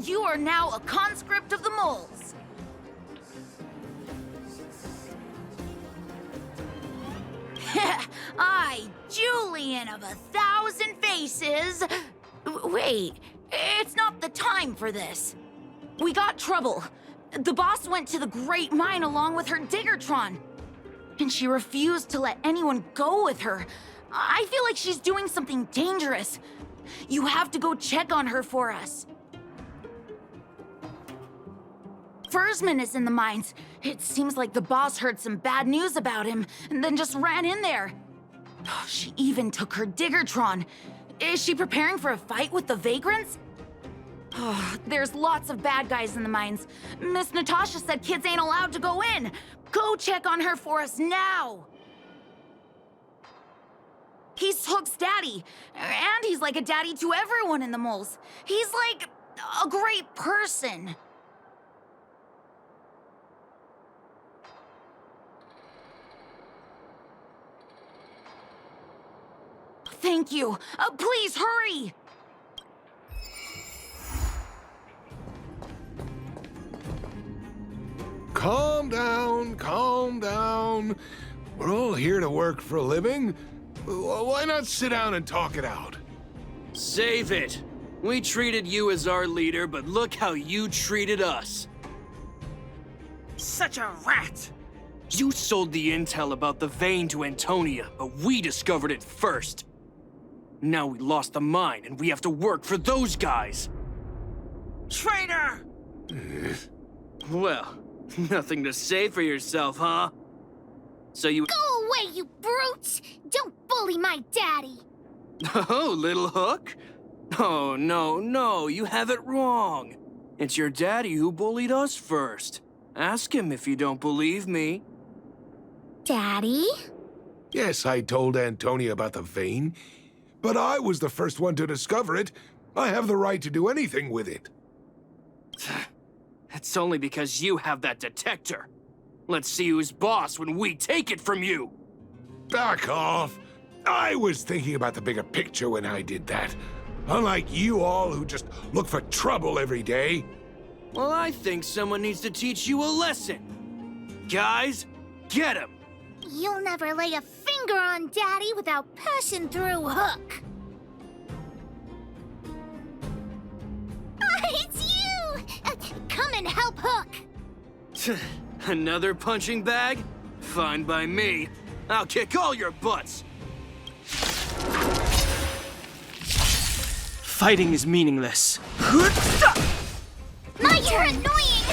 You are now a conscript of the moles. I, Julian of 1,000 faces. Wait, it's not the time for this. We got trouble. The boss went to the Great Mine along with her Diggertron. And she refused to let anyone go with her. I feel like she's doing something dangerous. You have to go check on her for us. Fursman is in the mines. It seems like the boss heard some bad news about him and then just ran in there. She even took her Diggertron. Is she preparing for a fight with the vagrants? There's lots of bad guys in the mines. Miss Natasha said kids ain't allowed to go in. Go check on her for us now. He's Hook's daddy, and he's like a daddy to everyone in the moles. He's like a great person. Thank you. Please hurry. Calm down, calm down. We're all here to work for a living. Why not sit down and talk it out? Save it. We treated you as our leader, but look how you treated us. Such a rat! You sold the intel about the vein to Antonia, but we discovered it first. Now we lost the mine, and we have to work for those guys. Traitor! Well, nothing to say for yourself, huh? So you— Go away, you brutes! Don't bully my daddy! Oh, little Hook? Oh, no, you have it wrong. It's your daddy who bullied us first. Ask him if you don't believe me. Daddy? Yes, I told Antonia about the vein, but I was the first one to discover it. I have the right to do anything with it. It's only because you have that detector. Let's see who's boss when we take it from you. Back off. I was thinking about the bigger picture when I did that. Unlike you all who just look for trouble every day. Well, I think someone needs to teach you a lesson. Guys, get him! You'll never lay a finger on Daddy without passing through Hook. It's you! Come and help Hook. Another punching bag? Fine by me. I'll kick all your butts. Fighting is meaningless. My turn! Annoying!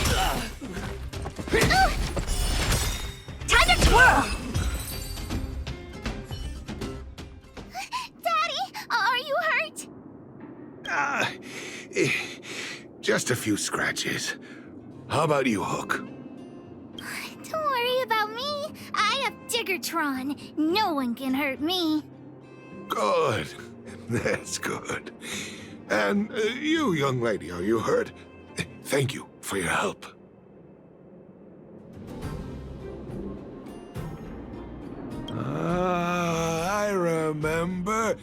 Time to twirl! Daddy, are you hurt? Just a few scratches. How about you, Hook? Don't worry about me. I have Diggertron. No one can hurt me. Good. That's good. And you, young lady, are you hurt? Thank you for your help. I remember.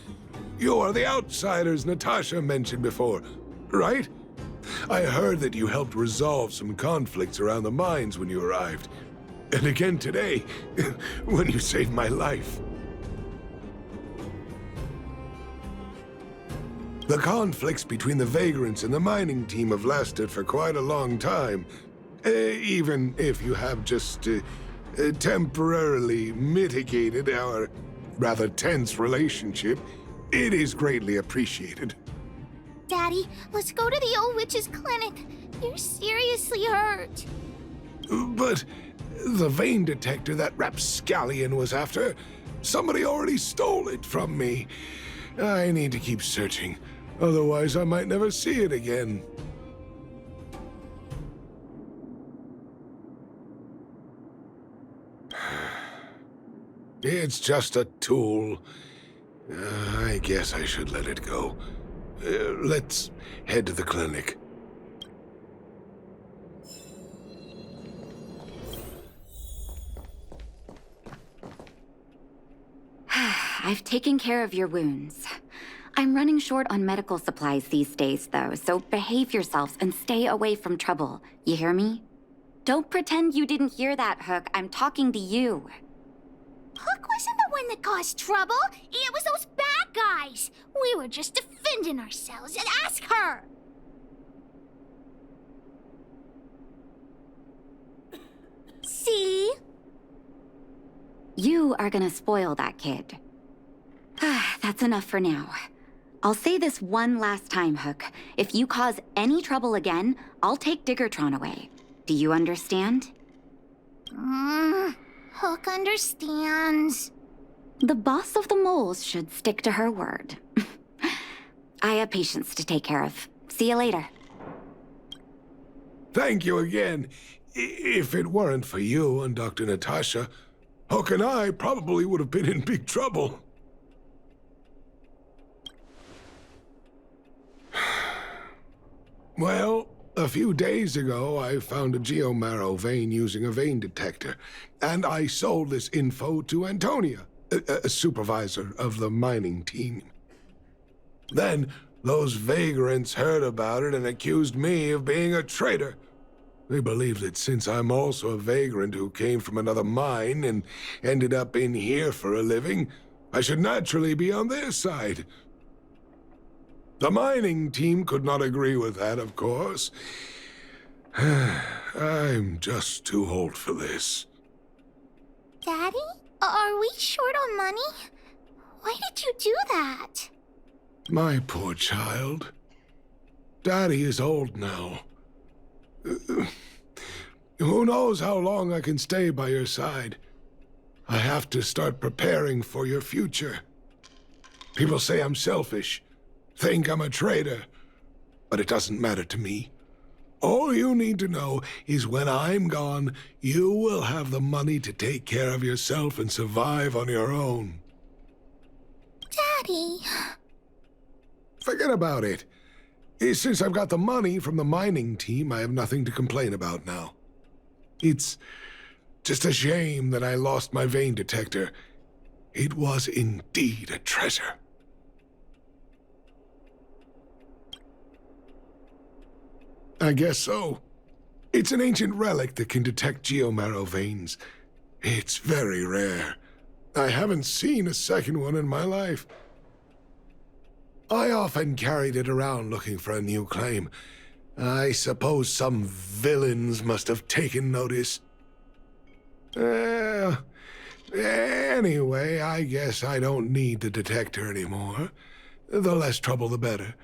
You are the outsiders Natasha mentioned before, right? I heard that you helped resolve some conflicts around the mines when you arrived. And again today, when you saved my life. The conflicts between the vagrants and the mining team have lasted for quite a long time. Even if you have just temporarily mitigated our rather tense relationship, it is greatly appreciated. Daddy, let's go to the old witch's clinic. You're seriously hurt. But the vein detector that rapscallion was after, somebody already stole it from me. I need to keep searching. Otherwise, I might never see it again. It's just a tool. I guess I should let it go. Let's head to the clinic. I've taken care of your wounds. I'm running short on medical supplies these days, though, so behave yourselves and stay away from trouble. You hear me? Don't pretend you didn't hear that, Hook. I'm talking to you. Hook wasn't the one that caused trouble. It was those bad guys. We were just defending ourselves. And ask her. See? You are gonna spoil that kid. That's enough for now. I'll say this one last time, Hook. If you cause any trouble again, I'll take Diggertron away. Do you understand? Hook understands. The boss of the moles should stick to her word. I have patients to take care of. See you later. Thank you again. If it weren't for you and Dr. Natasha, Hook and I probably would have been in big trouble. Well, a few days ago, I found a geomarrow vein using a vein detector, and I sold this info to Antonia, a supervisor of the mining team. Then, those vagrants heard about it and accused me of being a traitor. They believe that since I'm also a vagrant who came from another mine and ended up in here for a living, I should naturally be on their side. The mining team could not agree with that, of course. I'm just too old for this. Daddy? Are we short on money? Why did you do that? My poor child. Daddy is old now. Who knows how long I can stay by your side? I have to start preparing for your future. People say I'm selfish, think I'm a traitor, but it doesn't matter to me. All you need to know is when I'm gone, you will have the money to take care of yourself and survive on your own. Daddy. Forget about it. Since I've got the money from the mining team, I have nothing to complain about now. It's just a shame that I lost my vein detector. It was indeed a treasure. I guess so. It's an ancient relic that can detect geomarrow veins. It's very rare. I haven't seen a second one in my life. I often carried it around looking for a new claim. I suppose some villains must have taken notice. Anyway, I guess I don't need the detector anymore. The less trouble, the better.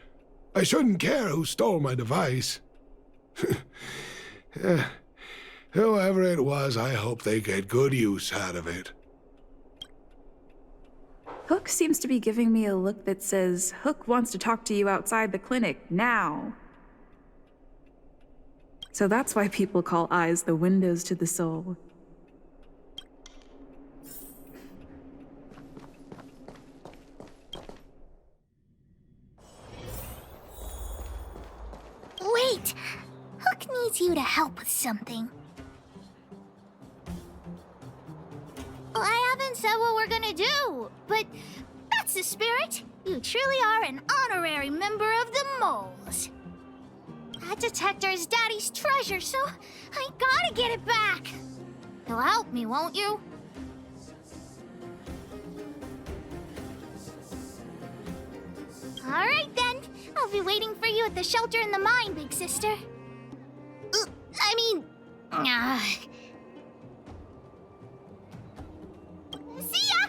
I shouldn't care who stole my device. Whoever it was, I hope they get good use out of it. Hook seems to be giving me a look that says, Hook wants to talk to you outside the clinic, now. So that's why people call eyes the windows to the soul. Wait! Hook needs you to help with something. I haven't said what we're gonna do, but that's the spirit. You truly are an honorary member of the moles. That detector is Daddy's treasure, so I gotta get it back. You'll help me, won't you? All right, then. I'll be waiting for you at the shelter in the mine, big sister. See ya!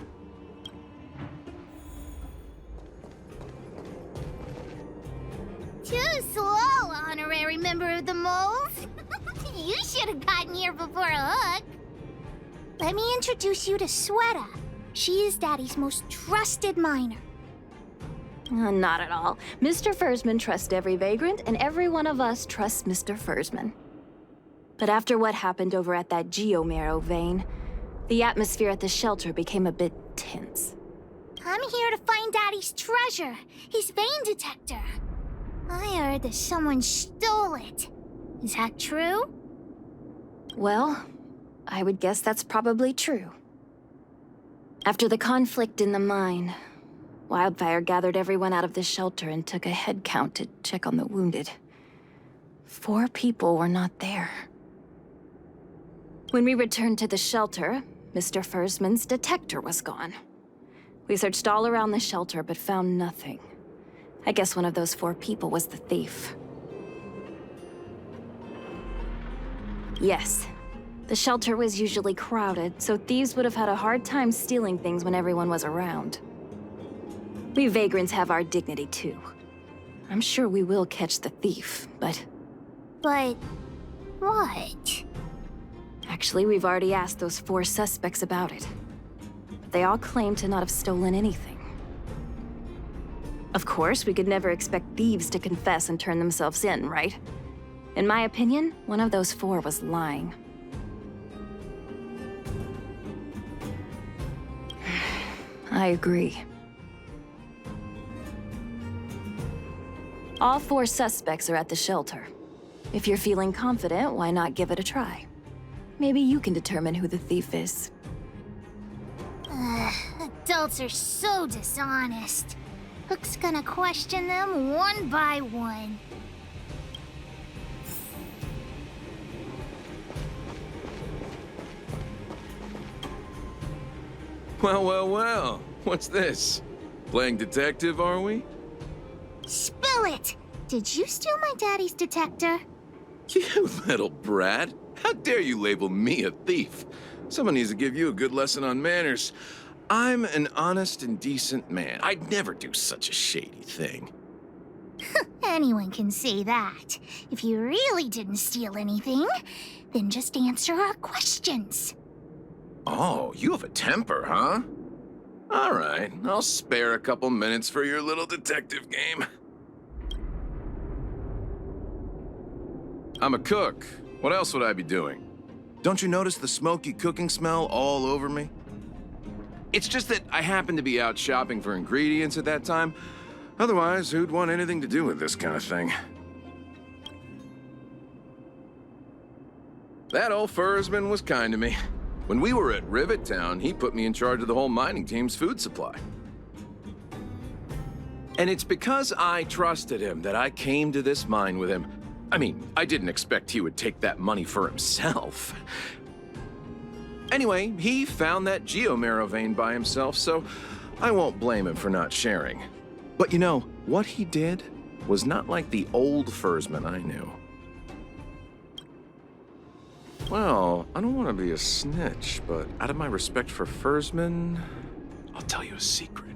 Too slow, honorary member of the moles. You should have gotten here before Hook. Let me introduce you to Sweta. She is Daddy's most trusted miner. Not at all. Mr. Fursman trusts every vagrant, and every one of us trusts Mr. Fursman. But after what happened over at that geomarrow vein, the atmosphere at the shelter became a bit tense. I'm here to find Daddy's treasure, his vein detector. I heard that someone stole it. Is that true? Well, I would guess that's probably true. After the conflict in the mine, Wildfire gathered everyone out of the shelter and took a head count to check on the wounded. 4 people were not there. When we returned to the shelter, Mr. Fursman's detector was gone. We searched all around the shelter but found nothing. I guess one of those 4 people was the thief. Yes. The shelter was usually crowded, so thieves would have had a hard time stealing things when everyone was around. We vagrants have our dignity too. I'm sure we will catch the thief, but... But... what? Actually, we've already asked those 4 suspects about it. But they all claim to not have stolen anything. Of course, we could never expect thieves to confess and turn themselves in, right? In my opinion, one of those 4 was lying. I agree. All 4 suspects are at the shelter. If you're feeling confident, why not give it a try? Maybe you can determine who the thief is. Adults are so dishonest. Hook's gonna question them one by one. Well, well, well. What's this? Playing detective, are we? Spill it! Did you steal my daddy's detector? You little brat. How dare you label me a thief? Someone needs to give you a good lesson on manners. I'm an honest and decent man. I'd never do such a shady thing. Anyone can say that. If you really didn't steal anything, then just answer our questions. Oh, you have a temper, huh? All right, I'll spare a couple minutes for your little detective game. I'm a cook. What else would I be doing? Don't you notice the smoky cooking smell all over me? It's just that I happened to be out shopping for ingredients at that time. Otherwise, who'd want anything to do with this kind of thing? That old Fursman was kind to me. When we were at Rivet Town, he put me in charge of the whole mining team's food supply. And it's because I trusted him that I came to this mine with him. I mean, I didn't expect he would take that money for himself. Anyway, he found that geomarrow vein by himself, so I won't blame him for not sharing. But you know, what he did was not like the old Fursman I knew. Well, I don't want to be a snitch, but out of my respect for Fursman, I'll tell you a secret.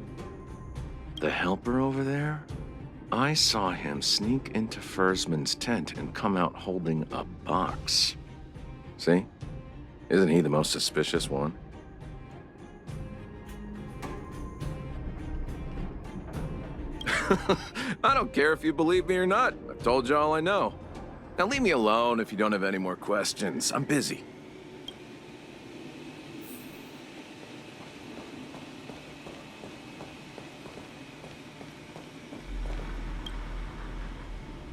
The helper over there, I saw him sneak into Fursman's tent and come out holding a box. See? Isn't he the most suspicious one? I don't care if you believe me or not. I've told you all I know. Now leave me alone if you don't have any more questions. I'm busy.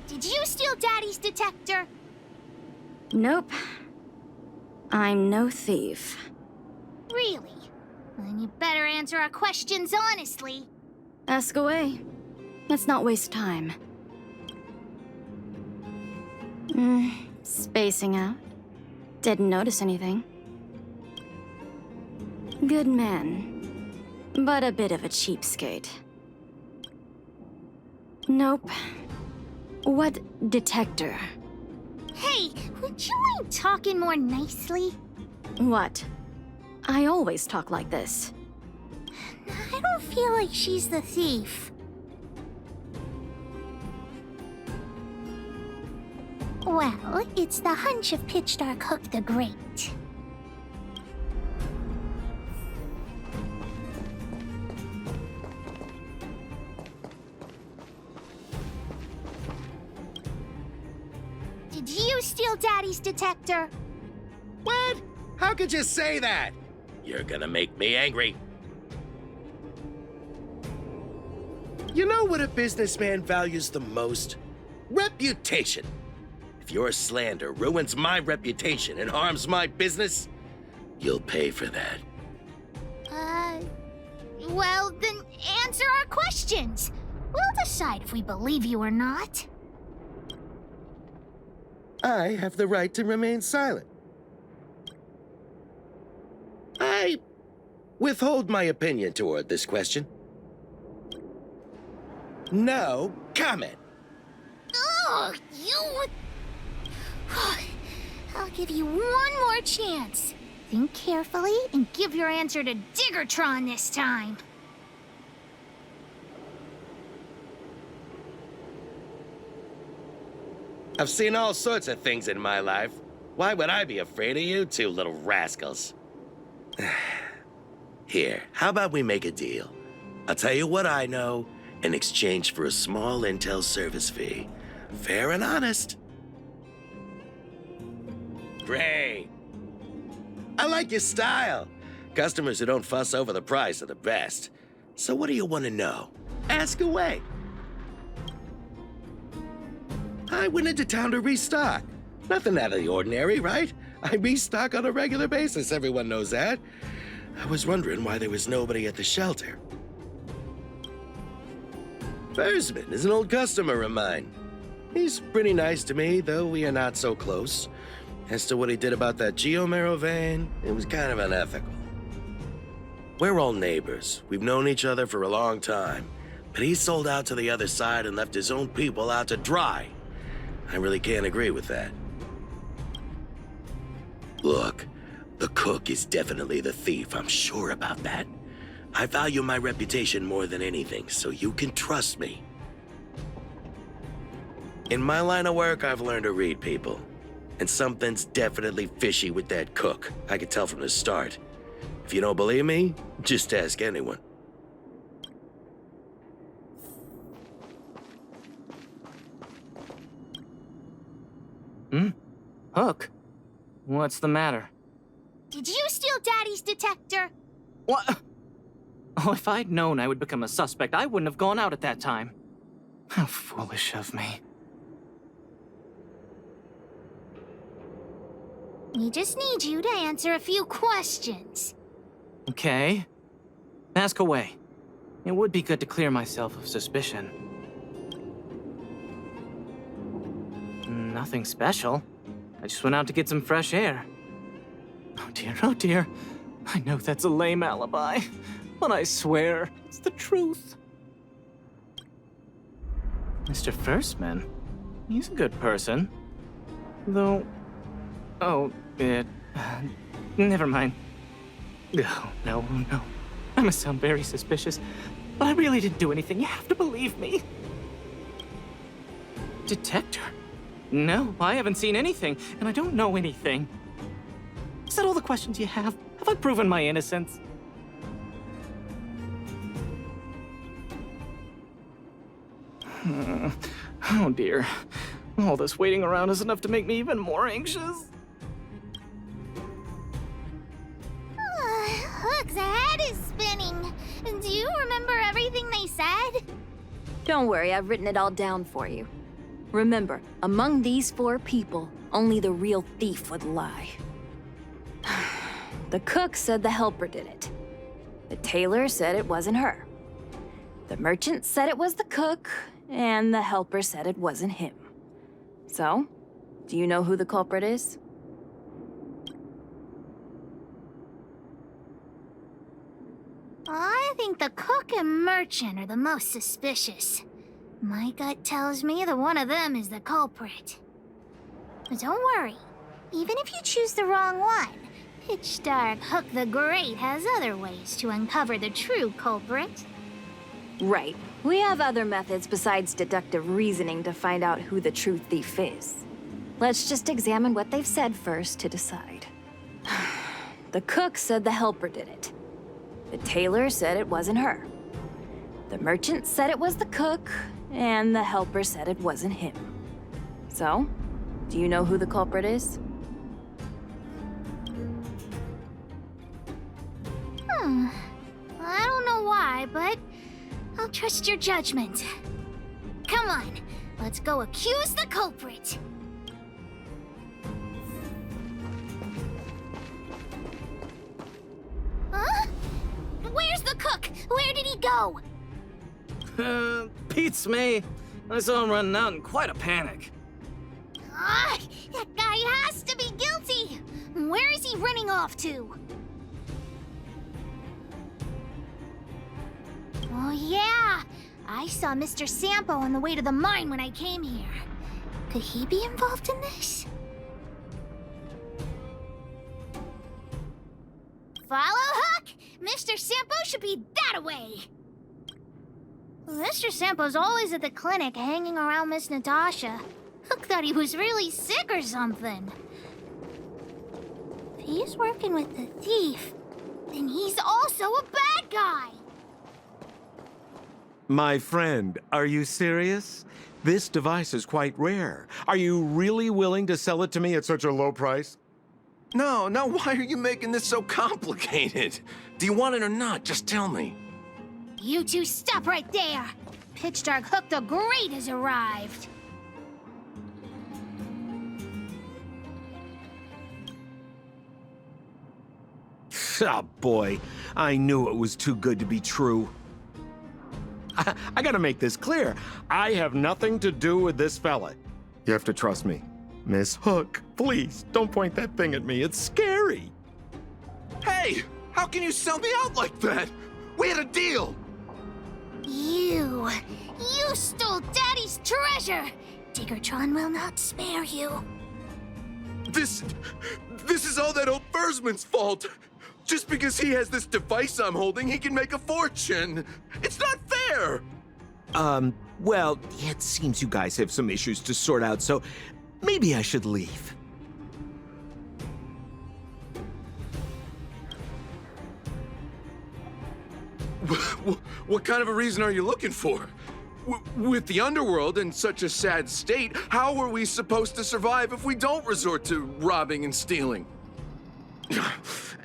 Did you steal Daddy's detector? Nope. I'm no thief. Really? Then you better answer our questions honestly. Ask away. Let's not waste time. Spacing out. Didn't notice anything. Good man. But a bit of a cheapskate. Nope. What detector? Hey, would you mind talking more nicely? What? I always talk like this. I don't feel like she's the thief. Well, it's the hunch of Pitch Dark Hook the Great. Did you steal Daddy's detector? What? How could you say that? You're gonna make me angry. You know what a businessman values the most? Reputation. If your slander ruins my reputation and harms my business, you'll pay for that. Well, then answer our questions. We'll decide if we believe you or not. I have the right to remain silent. I withhold my opinion toward this question. No comment. Oh, you... I'll give you one more chance. Think carefully and give your answer to Diggertron this time. I've seen all sorts of things in my life. Why would I be afraid of you two little rascals? Here, how about we make a deal? I'll tell you what I know in exchange for a small intel service fee. Fair and honest. Great. I like your style. Customers who don't fuss over the price are the best. So what do you want to know? Ask away. I went into town to restock. Nothing out of the ordinary, right? I restock on a regular basis, everyone knows that. I was wondering why there was nobody at the shelter. Fursman is an old customer of mine. He's pretty nice to me, though we are not so close. As to what he did about that Geomero vein, it was kind of unethical. We're all neighbors. We've known each other for a long time. But he sold out to the other side and left his own people out to dry. I really can't agree with that. Look, the cook is definitely the thief, I'm sure about that. I value my reputation more than anything, so you can trust me. In my line of work, I've learned to read people. And something's definitely fishy with that cook. I could tell from the start. If you don't believe me, just ask anyone. Hook? What's the matter? Did you steal Daddy's detector? What? Oh, if I'd known I would become a suspect, I wouldn't have gone out at that time. How foolish of me. We just need you to answer a few questions. Okay. Ask away. It would be good to clear myself of suspicion. Nothing special. I just went out to get some fresh air. Oh dear, oh dear. I know that's a lame alibi, but I swear it's the truth. Mr. Firstman, he's a good person. Though... Oh, never mind. Oh, no. I must sound very suspicious, but I really didn't do anything. You have to believe me. Detector? No, I haven't seen anything, and I don't know anything. Is that all the questions you have? Have I proven my innocence? Oh dear. All this waiting around is enough to make me even more anxious. Hook's head is spinning. Do you remember everything they said? Don't worry, I've written it all down for you. Remember, among these 4 people, only the real thief would lie. The cook said the helper did it. The tailor said it wasn't her. The merchant said it was the cook, and the helper said it wasn't him. So, do you know who the culprit is? I think the cook and merchant are the most suspicious. My gut tells me that one of them is the culprit. But don't worry. Even if you choose the wrong one, Pitch Dark Hook the Great has other ways to uncover the true culprit. Right. We have other methods besides deductive reasoning to find out who the true thief is. Let's just examine what they've said first to decide. The cook said the helper did it. The tailor said it wasn't her. The merchant said it was the cook, and the helper said it wasn't him. So, do you know who the culprit is? I don't know why, but I'll trust your judgment. Come on, let's go accuse the culprit. Huh? Where's the cook? Where did he go? Beats me. I saw him running out in quite a panic. Ah, that guy has to be guilty! Where is he running off to? Oh yeah, I saw Mr. Sampo on the way to the mine when I came here. Could he be involved in this? Follow Hook! Mr. Sampo should be that way! Mr. Sampo's always at the clinic hanging around Miss Natasha. Hook thought he was really sick or something. If he's working with the thief, then he's also a bad guy! My friend, are you serious? This device is quite rare. Are you really willing to sell it to me at such a low price? No, why are you making this so complicated? Do you want it or not? Just tell me. You two stop right there! Pitch Dark Hook the Great has arrived! Oh boy, I knew it was too good to be true. I gotta make this clear. I have nothing to do with this fella. You have to trust me. Miss Hook, please, don't point that thing at me. It's scary. Hey, how can you sell me out like that? We had a deal. You stole Daddy's treasure! Diggertron will not spare you. This is all that old Fursman's fault. Just because he has this device I'm holding, he can make a fortune. It's not fair. Well, it seems you guys have some issues to sort out, so maybe I should leave. What kind of a reason are you looking for? With the underworld in such a sad state, how are we supposed to survive if we don't resort to robbing and stealing?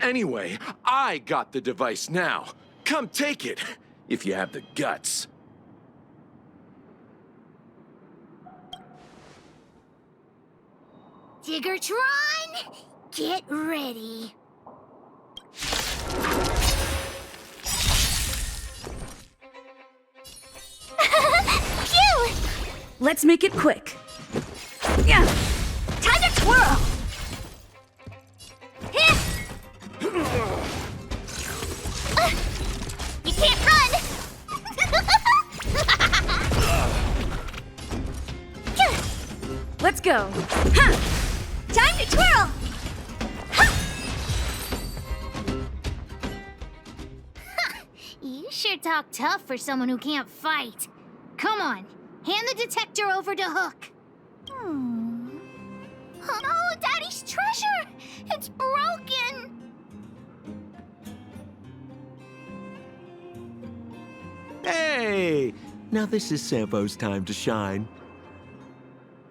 Anyway, I got the device now. Come take it, if you have the guts. Diggertron, get ready. Phew! Let's make it quick. Yeah. Time to twirl! You can't run! Let's go. Time to twirl! You sure talk tough for someone who can't fight. Come on, hand the detector over to Hook. Oh no, Daddy's treasure! It's broken! Hey! Now this is Sampo's time to shine.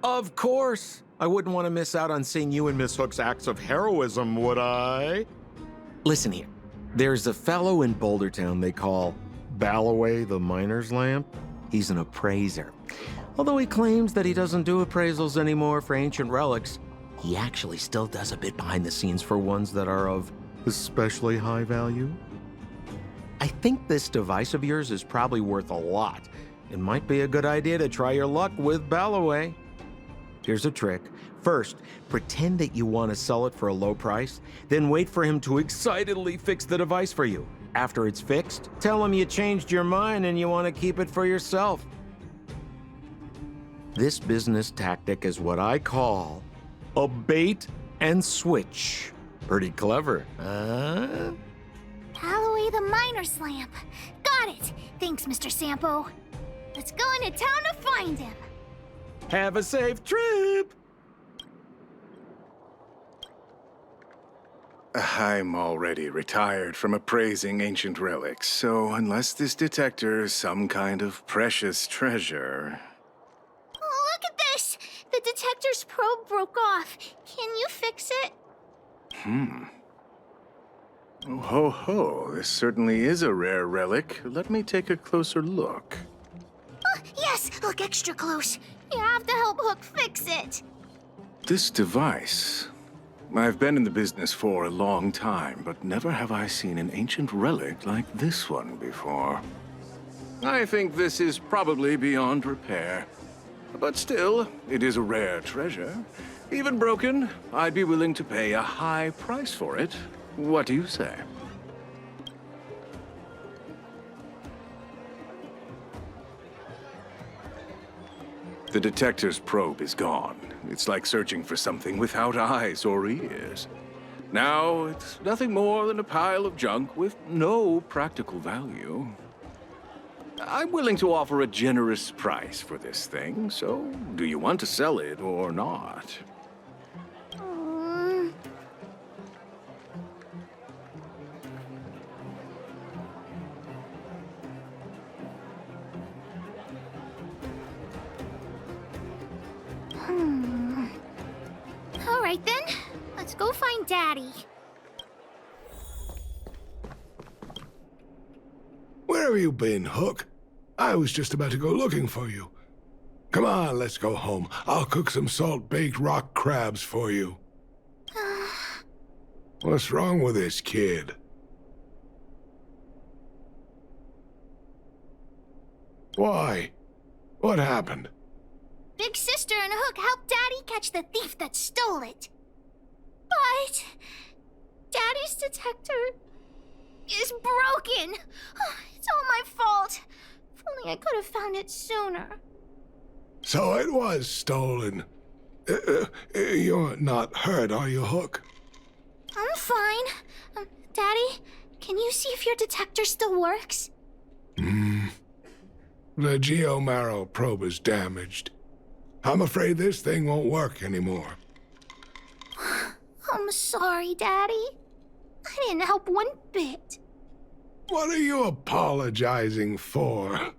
Of course! I wouldn't want to miss out on seeing you and Miss Hook's acts of heroism, would I? Listen here. There's a fellow in Bouldertown they call Balloway the Miner's Lamp. He's an appraiser. Although he claims that he doesn't do appraisals anymore for ancient relics, he actually still does a bit behind the scenes for ones that are of especially high value. I think this device of yours is probably worth a lot. It might be a good idea to try your luck with Balloway. Here's a trick. First, pretend that you want to sell it for a low price, then wait for him to excitedly fix the device for you. After it's fixed, tell him you changed your mind and you want to keep it for yourself. This business tactic is what I call a bait and switch. Pretty clever, huh? Balloway the Miner's Lamp. Got it! Thanks, Mr. Sampo. Let's go into town to find him. Have a safe trip! I'm already retired from appraising ancient relics, so unless this detector is some kind of precious treasure... Oh, look at this! The detector's probe broke off. Can you fix it? Oh, ho, ho. This certainly is a rare relic. Let me take a closer look. Yes, look extra close. You have to help Hook fix it. This device... I've been in the business for a long time, but never have I seen an ancient relic like this one before. I think this is probably beyond repair. But still, it is a rare treasure. Even broken, I'd be willing to pay a high price for it. What do you say? The detector's probe is gone. It's like searching for something without eyes or ears. Now, it's nothing more than a pile of junk with no practical value. I'm willing to offer a generous price for this thing, so do you want to sell it or not? All right then, let's go find Daddy. Where have you been, Hook? I was just about to go looking for you. Come on, let's go home. I'll cook some salt-baked rock crabs for you. What's wrong with this kid? Why? What happened? Big Sister and Hook helped Daddy catch the thief that stole it. But Daddy's detector is broken. It's all my fault. If only I could have found it sooner. So it was stolen. You're not hurt, are you, Hook? I'm fine. Daddy, can you see if your detector still works? The Geo-Marrow probe is damaged. I'm afraid this thing won't work anymore. I'm sorry, Daddy. I didn't help one bit. What are you apologizing for?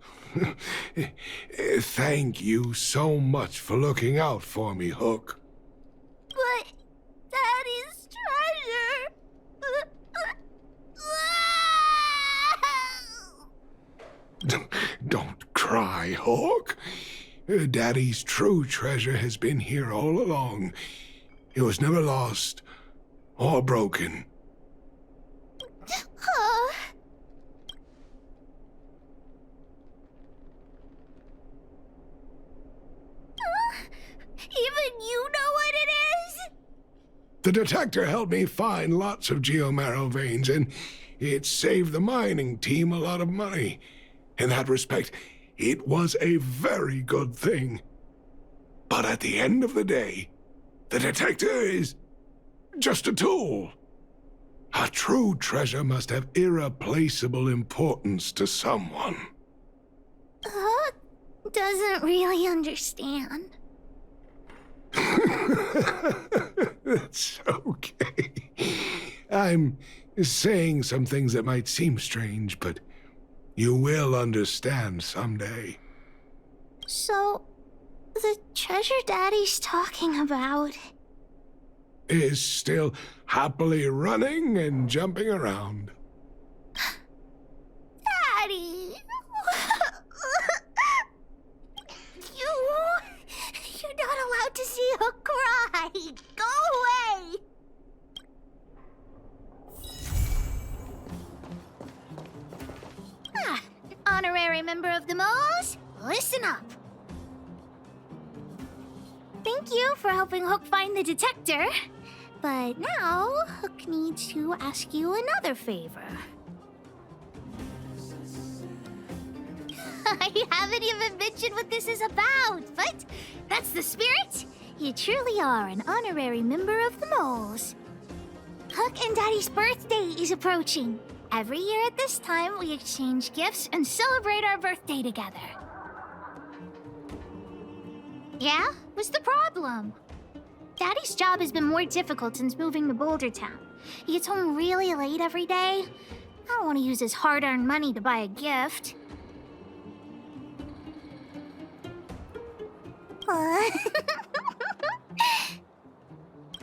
Thank you so much for looking out for me, Hook. But Daddy's treasure... Don't cry, Hook. Daddy's true treasure has been here all along. It was never lost or broken. Even you know what it is? The detector helped me find lots of Geo-Marrow veins, and it saved the mining team a lot of money. In that respect, it was a very good thing. But at the end of the day, the detector is just a tool. A true treasure must have irreplaceable importance to someone. Hook doesn't really understand. That's okay. I'm saying some things that might seem strange, but you will understand someday. So, the treasure Daddy's talking about is still happily running and jumping around. Daddy! You're not allowed to see Hook cry! Go away! Honorary member of the Moles, listen up. Thank you for helping Hook find the detector. But now, Hook needs to ask you another favor. I haven't even mentioned what this is about, but that's the spirit. You truly are an honorary member of the Moles. Hook and Daddy's birthday is approaching. Every year at this time, we exchange gifts and celebrate our birthday together. Yeah? What's the problem? Daddy's job has been more difficult since moving to Boulder Town. He gets home really late every day. I don't want to use his hard-earned money to buy a gift.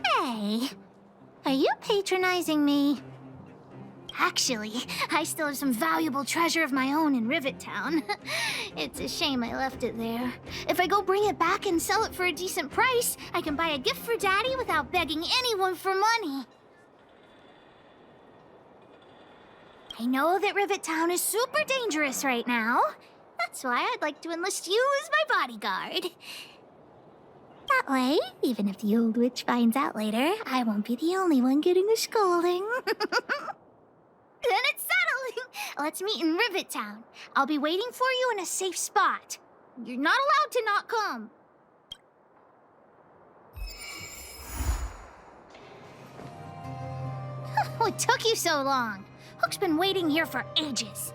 Hey, are you patronizing me? Actually, I still have some valuable treasure of my own in Rivet Town. It's a shame I left it there. If I go bring it back and sell it for a decent price, I can buy a gift for Daddy without begging anyone for money. I know that Rivet Town is super dangerous right now. That's why I'd like to enlist you as my bodyguard. That way, even if the old witch finds out later, I won't be the only one getting a scolding. Then it's settled! Let's meet in Rivet Town. I'll be waiting for you in a safe spot. You're not allowed to not come. What took you so long? Hook's been waiting here for ages.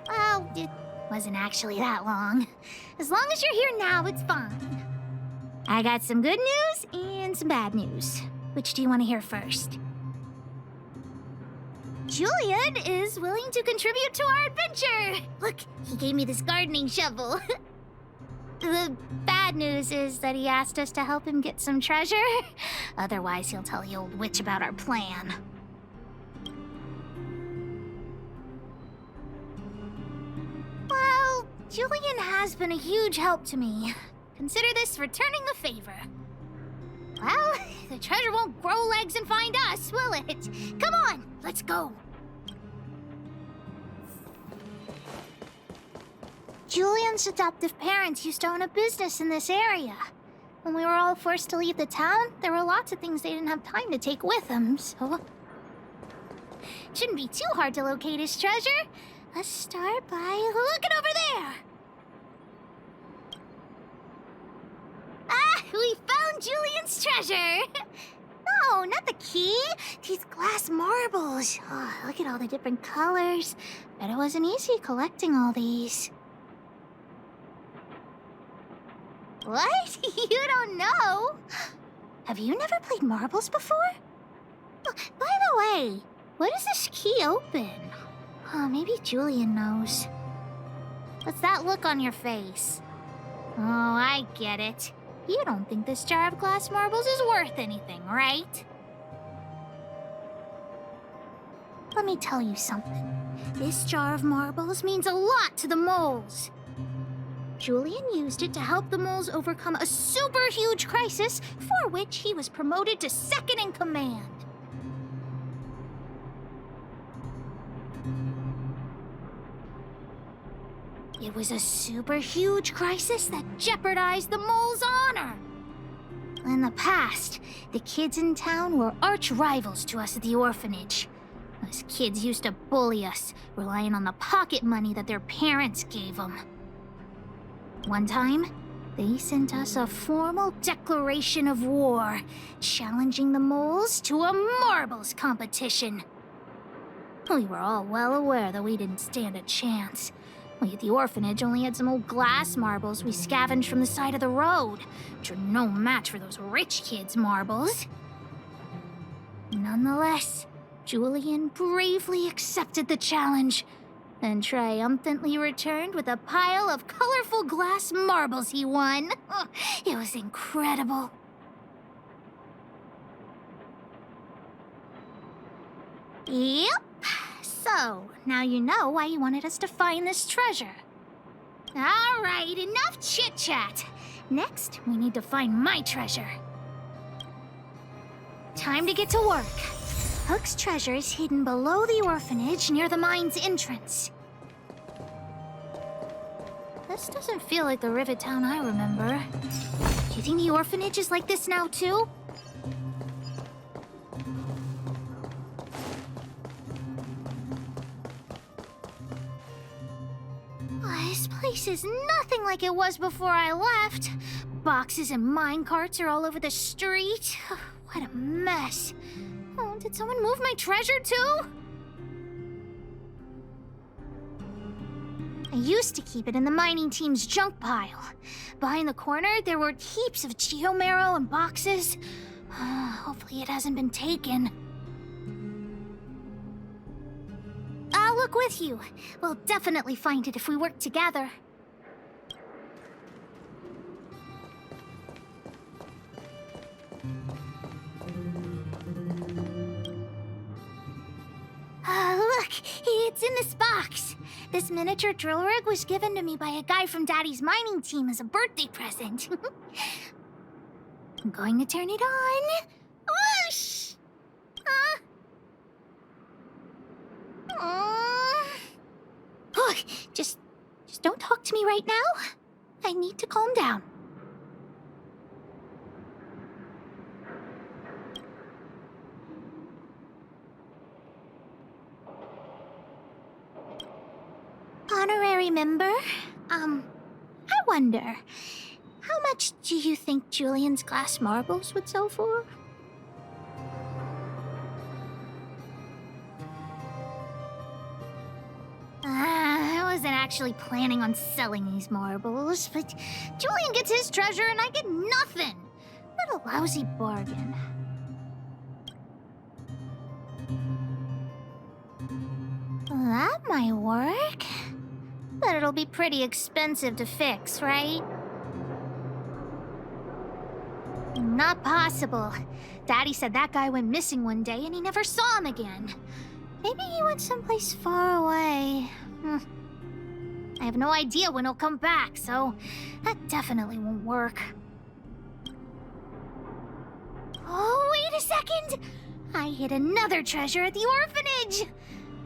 Well, it wasn't actually that long. As long as you're here now, it's fine. I got some good news and some bad news. Which do you want to hear first? Julian is willing to contribute to our adventure. Look, he gave me this gardening shovel. The bad news is that he asked us to help him get some treasure. Otherwise, he'll tell the old witch about our plan. Well, Julian has been a huge help to me. Consider this returning the favor. Well, the treasure won't grow legs and find us, will it? Come on, let's go. Julian's adoptive parents used to own a business in this area. When we were all forced to leave the town, there were lots of things they didn't have time to take with them, so... It shouldn't be too hard to locate his treasure. Let's start by looking over there. Ah, we found Julian's treasure! No, not the key. These glass marbles. Oh, look at all the different colors. Bet it wasn't easy collecting all these. What? You don't know? Have you never played marbles before? Oh, by the way, what does this key open? Oh, maybe Julian knows. What's that look on your face? Oh, I get it. You don't think this jar of glass marbles is worth anything, right? Let me tell you something. This jar of marbles means a lot to the moles. Julian used it to help the moles overcome a super huge crisis for which he was promoted to second in command. It was a super huge crisis that jeopardized the mole's honor. In the past, the kids in town were arch rivals to us at the orphanage. Those kids used to bully us, relying on the pocket money that their parents gave them. One time, they sent us a formal declaration of war, challenging the moles to a marbles competition. We were all well aware that we didn't stand a chance. We at the orphanage only had some old glass marbles we scavenged from the side of the road, which are no match for those rich kids' marbles. Nonetheless, Julian bravely accepted the challenge, and triumphantly returned with a pile of colorful glass marbles he won. It was incredible. Yep. So, now you know why you wanted us to find this treasure. All right, enough chit-chat. Next, we need to find my treasure. Time to get to work. Hook's treasure is hidden below the orphanage near the mine's entrance. This doesn't feel like the Rivet Town I remember. Do you think the orphanage is like this now, too? This place is nothing like it was before I left. Boxes and minecarts are all over the street. What a mess. Oh, did someone move my treasure too? I used to keep it in the mining team's junk pile. Behind the corner, there were heaps of geomarrow and boxes. Hopefully it hasn't been taken. I'll look with you. We'll definitely find it if we work together. Look, it's in this box. This miniature drill rig was given to me by a guy from Daddy's mining team as a birthday present. I'm going to turn it on. Whoosh! Just don't talk to me right now. I need to calm down. Honorary member, I wonder, how much do you think Julian's glass marbles would sell for? I wasn't actually planning on selling these marbles, but Julian gets his treasure and I get nothing. What a lousy bargain. That might work. But it'll be pretty expensive to fix, right? Not possible. Daddy said that guy went missing one day and he never saw him again. Maybe he went someplace far away. I have no idea when he'll come back, so that definitely won't work. Oh, wait a second! I hid another treasure at the orphanage!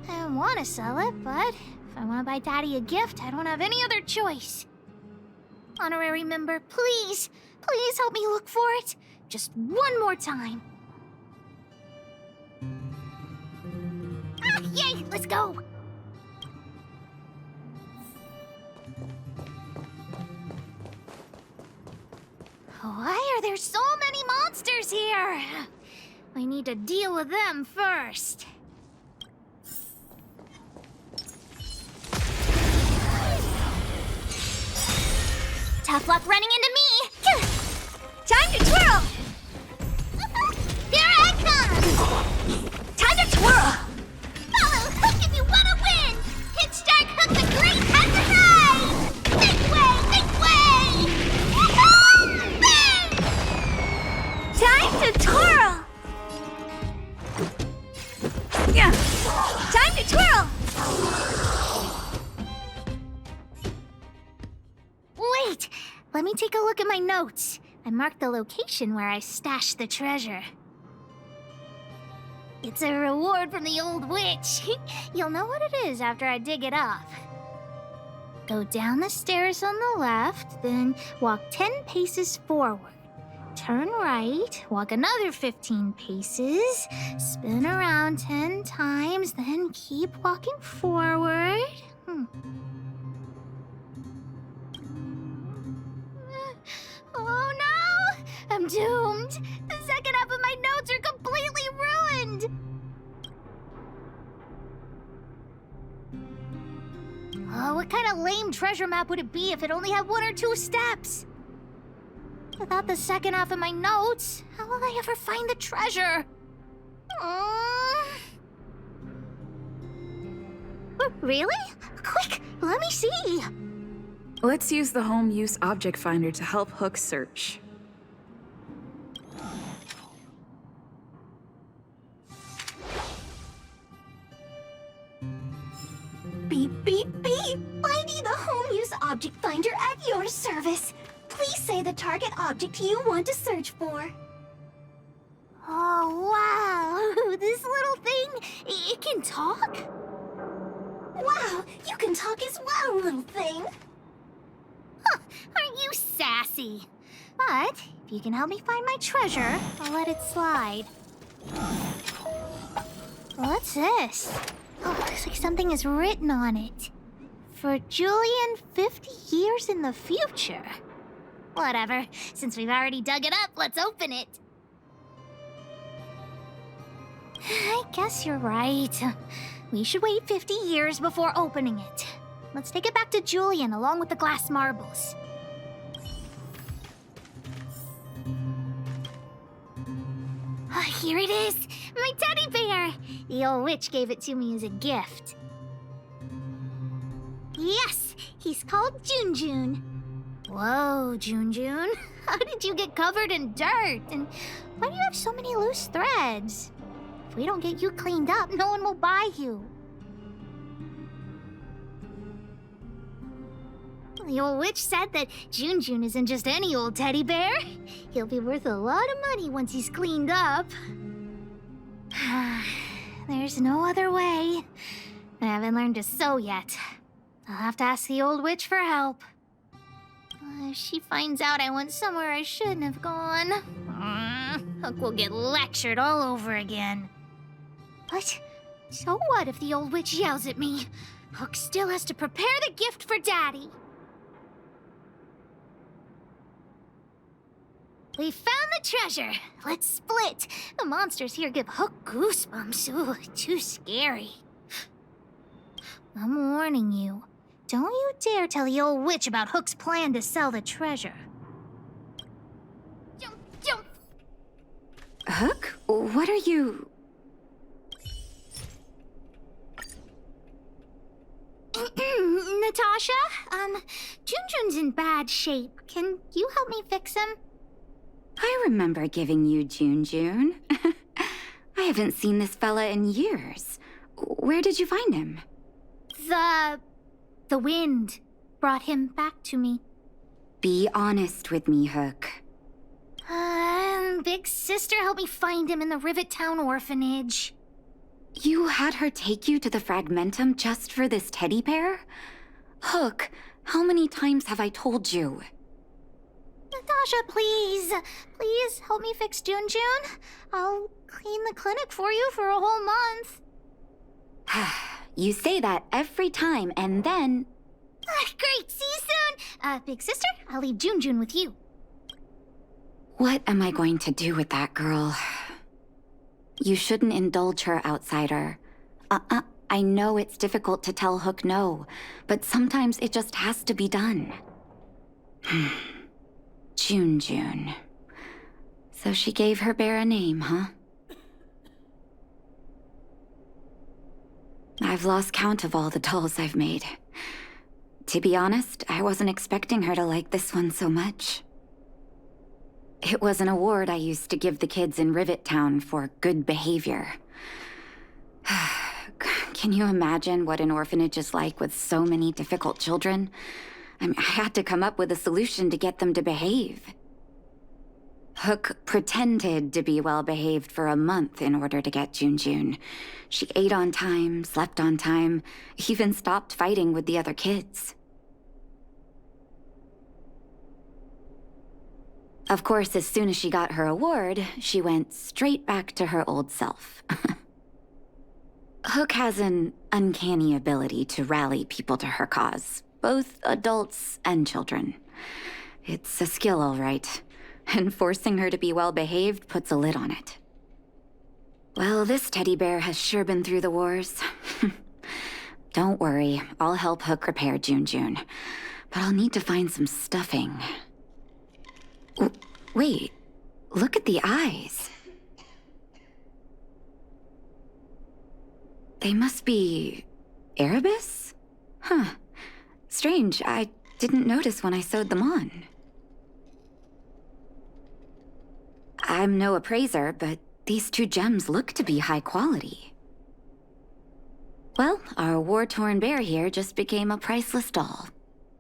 I want to sell it, but if I want to buy Daddy a gift, I don't have any other choice. Honorary member, please help me look for it. Just one more time. Ah, yay, let's go. Why are there so many monsters here? I need to deal with them first. Tough luck running into me! Time to twirl! Here I come! Time to twirl! Follow Hook if you want to win! Hit Stark Hook the Great has the ride! Make way! Make way! Time to twirl! Yeah! Time to twirl! Wait! Let me take a look at my notes. I marked the location where I stashed the treasure. It's a reward from the old witch. You'll know what it is after I dig it up. Go down the stairs on the left, then walk 10 paces forward. Turn right, walk another 15 paces, spin around 10 times, then keep walking forward. Oh no! I'm doomed! The second half of my notes are completely ruined! Oh, what kind of lame treasure map would it be if it only had 1 or 2 steps? Without the second half of my notes, how will I ever find the treasure? Really? Quick, let me see! Let's use the home use object finder to help Hook search. Beep, beep, beep! I need the home use object finder at your service. Please say the target object you want to search for. Oh, wow! This little thing, it can talk? Wow, you can talk as well, little thing. Huh, aren't you sassy? But if you can help me find my treasure, I'll let it slide. What's this? Oh, looks like something is written on it. For Julian 50 years in the future. Whatever. Since we've already dug it up, let's open it. I guess you're right. We should wait 50 years before opening it. Let's take it back to Julian along with the glass marbles. Here it is! My teddy bear! The old witch gave it to me as a gift. Yes! He's called Jun. Whoa, Jun. How did you get covered in dirt? And why do you have so many loose threads? If we don't get you cleaned up, no one will buy you. The old witch said that Jun isn't just any old teddy bear. He'll be worth a lot of money once he's cleaned up. There's no other way. I haven't learned to sew yet. I'll have to ask the old witch for help. If she finds out I went somewhere I shouldn't have gone, Hook will get lectured all over again. But so what if the old witch yells at me? Hook still has to prepare the gift for Daddy. We found the treasure. Let's split. The monsters here give Hook goosebumps. Ooh, too scary. I'm warning you. Don't you dare tell the old witch about Hook's plan to sell the treasure. Jump, jump! Hook, what are you... Natasha? Junjun's in bad shape. Can you help me fix him? I remember giving you Junjun. I haven't seen this fella in years. Where did you find him? The wind brought him back to me. Be honest with me, Hook. Big sister helped me find him in the Rivet Town orphanage. You had her take you to the Fragmentum just for this teddy bear? Hook, how many times have I told you? Natasha, please. Please help me fix Junjun. I'll clean the clinic for you for a whole month. You say that every time, and then... Great, see you soon! Big sister, I'll leave Junjun with you. What am I going to do with that girl? You shouldn't indulge her, outsider. I know it's difficult to tell Hook no, but sometimes it just has to be done. Junjun. So she gave her bear a name, huh? I've lost count of all the dolls I've made. To be honest, I wasn't expecting her to like this one so much. It was an award I used to give the kids in Rivet Town for good behavior. Can you imagine what an orphanage is like with so many difficult children? I had to come up with a solution to get them to behave. Hook pretended to be well-behaved for a month in order to get Junjun. She ate on time, slept on time, even stopped fighting with the other kids. Of course, as soon as she got her award, she went straight back to her old self. Hook has an uncanny ability to rally people to her cause, both adults and children. It's a skill, all right. And forcing her to be well-behaved puts a lid on it. Well, this teddy bear has sure been through the wars. Don't worry, I'll help Hook repair Junjun. But I'll need to find some stuffing. Wait, look at the eyes. They must be... Erebus? Huh. Strange, I didn't notice when I sewed them on. I'm no appraiser, but these two gems look to be high quality. Well, our war-torn bear here just became a priceless doll.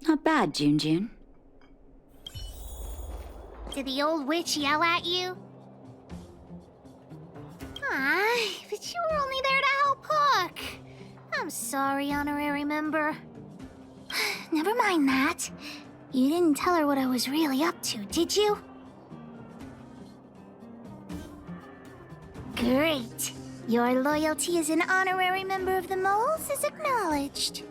Not bad, Junjun. Did the old witch yell at you? But you were only there to help Hook. I'm sorry, honorary member. Never mind that. You didn't tell her what I was really up to, did you? Great. Your loyalty as an honorary member of the Moles is acknowledged.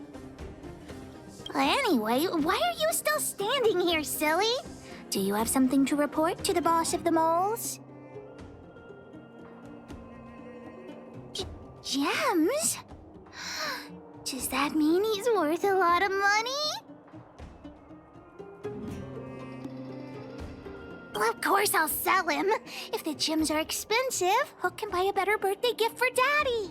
Anyway, why are you still standing here, silly? Do you have something to report to the boss of the Moles? Gems? Does that mean he's worth a lot of money? Well, of course I'll sell him. If the gems are expensive, Hook can buy a better birthday gift for Daddy.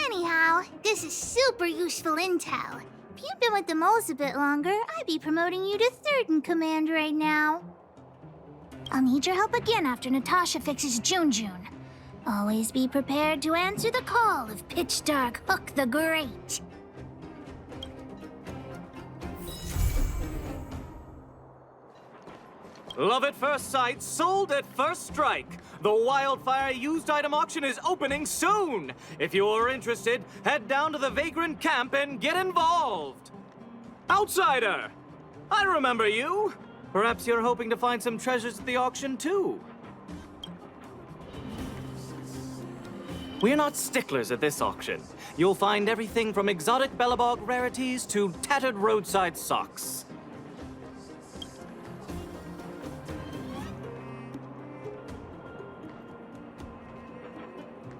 Anyhow, this is super useful intel. If you'd been with the Moles a bit longer, I'd be promoting you to third in command right now. I'll need your help again after Natasha fixes Junjun. Always be prepared to answer the call of Pitch Dark Hook the Great. Love at first sight, sold at first strike. The Wildfire used item auction is opening soon. If you're interested, head down to the Vagrant camp and get involved. Outsider! I remember you. Perhaps you're hoping to find some treasures at the auction too. We're not sticklers at this auction. You'll find everything from exotic Bellabog rarities to tattered roadside socks.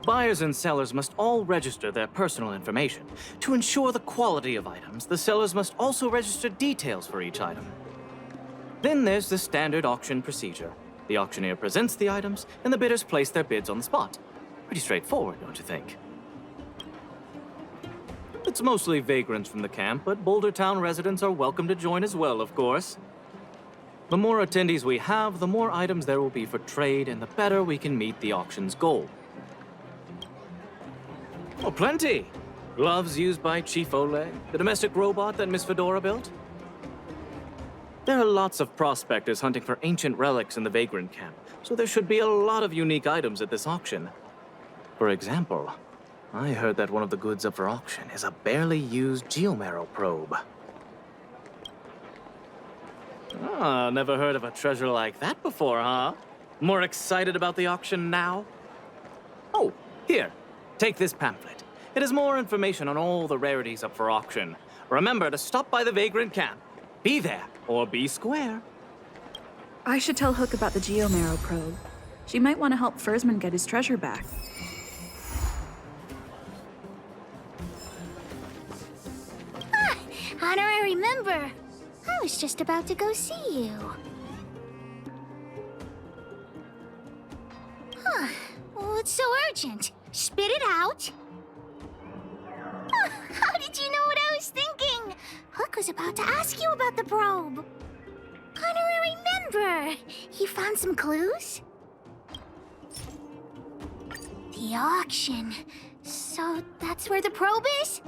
Buyers and sellers must all register their personal information. To ensure the quality of items, the sellers must also register details for each item. Then there's the standard auction procedure. The auctioneer presents the items, and the bidders place their bids on the spot. Pretty straightforward, don't you think? It's mostly vagrants from the camp, but Boulder Town residents are welcome to join as well, of course. The more attendees we have, the more items there will be for trade, and the better we can meet the auction's goal. Oh, plenty! Gloves used by Chief Oleg, the domestic robot that Miss Fedora built. There are lots of prospectors hunting for ancient relics in the Vagrant camp, so there should be a lot of unique items at this auction. For example, I heard that one of the goods up for auction is a barely used geomarrow probe. Ah, never heard of a treasure like that before, huh? More excited about the auction now? Oh, here. Take this pamphlet. It has more information on all the rarities up for auction. Remember to stop by the Vagrant camp. Be there, or be square. I should tell Hook about the geomarrow probe. She might want to help Fursman get his treasure back. Ah, honorary member. I was just about to go see you. Huh. What's so urgent? Spit it out. How did you know what I was thinking? Hook was about to ask you about the probe. Honorary member, you found some clues? The auction. So that's where the probe is?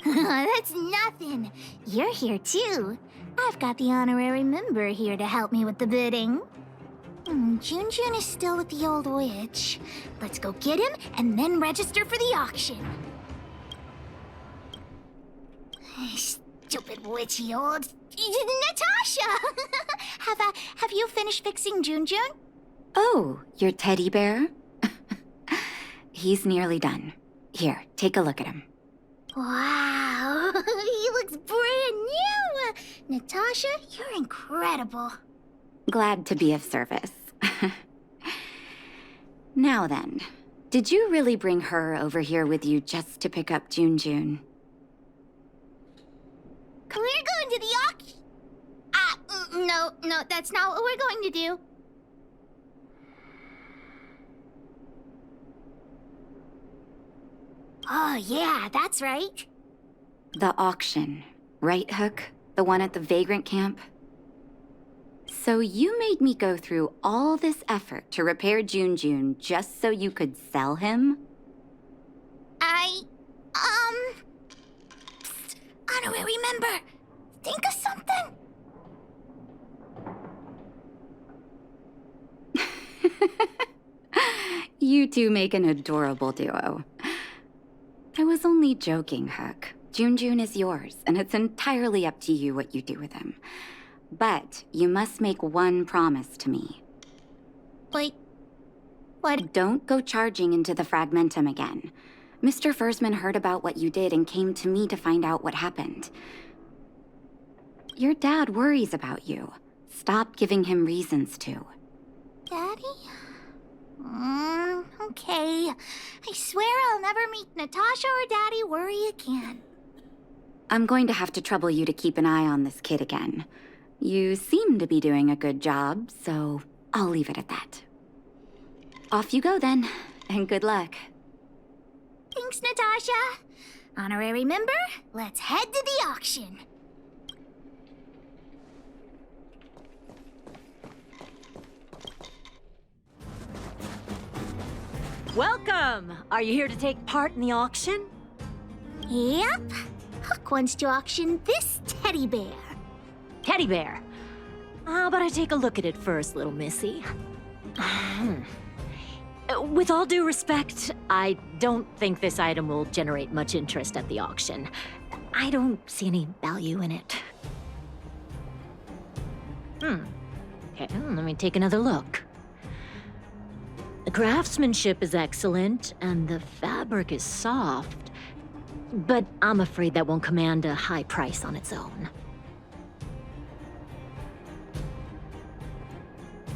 That's nothing. You're here too. I've got the honorary member here to help me with the bidding. Junjun is still with the old witch. Let's go get him and then register for the auction. Stupid witchy old... Natasha! Have you finished fixing Junjun? Oh, your teddy bear? He's nearly done. Here, take a look at him. Wow, he looks brand new! Natasha, you're incredible. Glad to be of service. Now then, did you really bring her over here with you just to pick up Junjun? We're going to the auction. No, that's not what we're going to do. Oh, yeah, that's right. The auction, right, Hook? The one at the Vagrant camp? So you made me go through all this effort to repair Junjun just so you could sell him? Honorary member, think of something. You two make an adorable duo. I was only joking, Hook. Junjun is yours, and it's entirely up to you what you do with him. But you must make one promise to me. Wait, what? Don't go charging into the Fragmentum again. Mr. Fursman heard about what you did and came to me to find out what happened. Your dad worries about you. Stop giving him reasons to. Daddy? Okay. I swear I'll never meet Natasha or Daddy worry again. I'm going to have to trouble you to keep an eye on this kid again. You seem to be doing a good job, so I'll leave it at that. Off you go then, and good luck. Thanks, Natasha. Honorary member, let's head to the auction. Welcome! Are you here to take part in the auction? Yep. Hook wants to auction this teddy bear. Teddy bear. How about I take a look at it first, little missy? With all due respect, I don't think this item will generate much interest at the auction. I don't see any value in it. Okay, let me take another look. The craftsmanship is excellent, and the fabric is soft, but I'm afraid that won't command a high price on its own.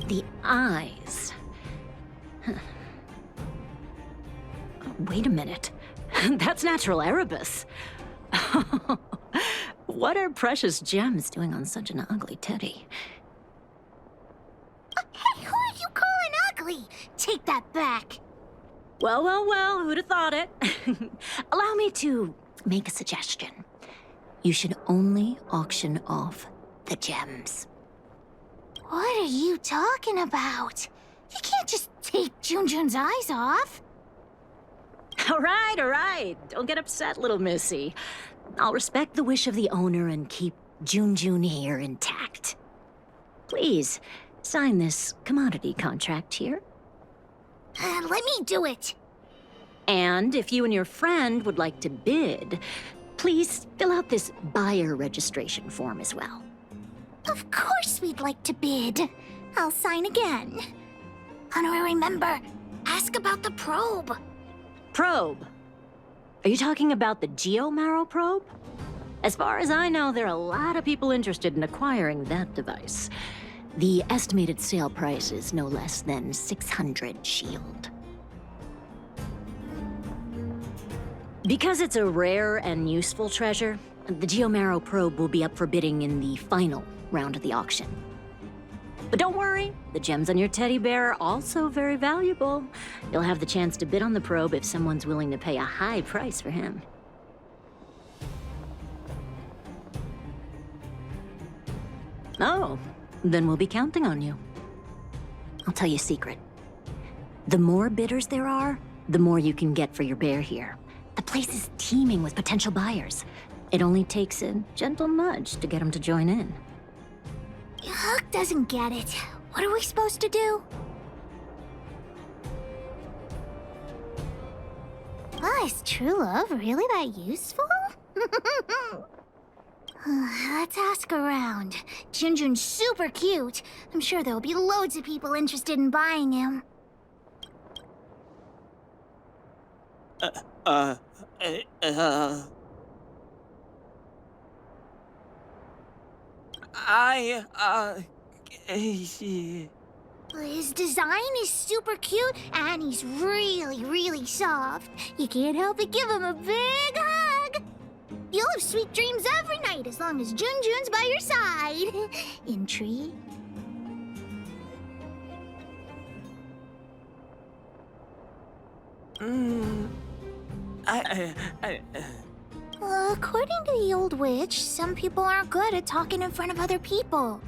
The eyes. Wait a minute. That's natural Erebus. What are precious gems doing on such an ugly teddy? Hey, who are you calling ugly? Take that back. Well, who'd have thought it? Allow me to make a suggestion. You should only auction off the gems. What are you talking about? You can't just take Junjun's eyes off. All right. Don't get upset, little missy. I'll respect the wish of the owner and keep Junjun here intact. Please, sign this commodity contract here. Let me do it. And if you and your friend would like to bid, please fill out this buyer registration form as well. Of course we'd like to bid. I'll sign again. Honorary member, ask about the probe. Probe? Are you talking about the Geomarrow probe? As far as I know, there are a lot of people interested in acquiring that device. The estimated sale price is no less than 600 shield. Because it's a rare and useful treasure, the Geomarrow probe will be up for bidding in the final round of the auction. But don't worry, the gems on your teddy bear are also very valuable. You'll have the chance to bid on the probe if someone's willing to pay a high price for him. Oh, then we'll be counting on you. I'll tell you a secret. The more bidders there are, the more you can get for your bear here. The place is teeming with potential buyers. It only takes a gentle nudge to get them to join in. Hook doesn't get it. What are we supposed to do? Is true love really that useful? Let's ask around. Junjun's super cute. I'm sure there'll be loads of people interested in buying him. His design is super cute, and he's really, really soft. You can't help but give him a big hug. You'll have sweet dreams every night as long as Junjun's by your side. Intrigue? According to the old witch, some people aren't good at talking in front of other people.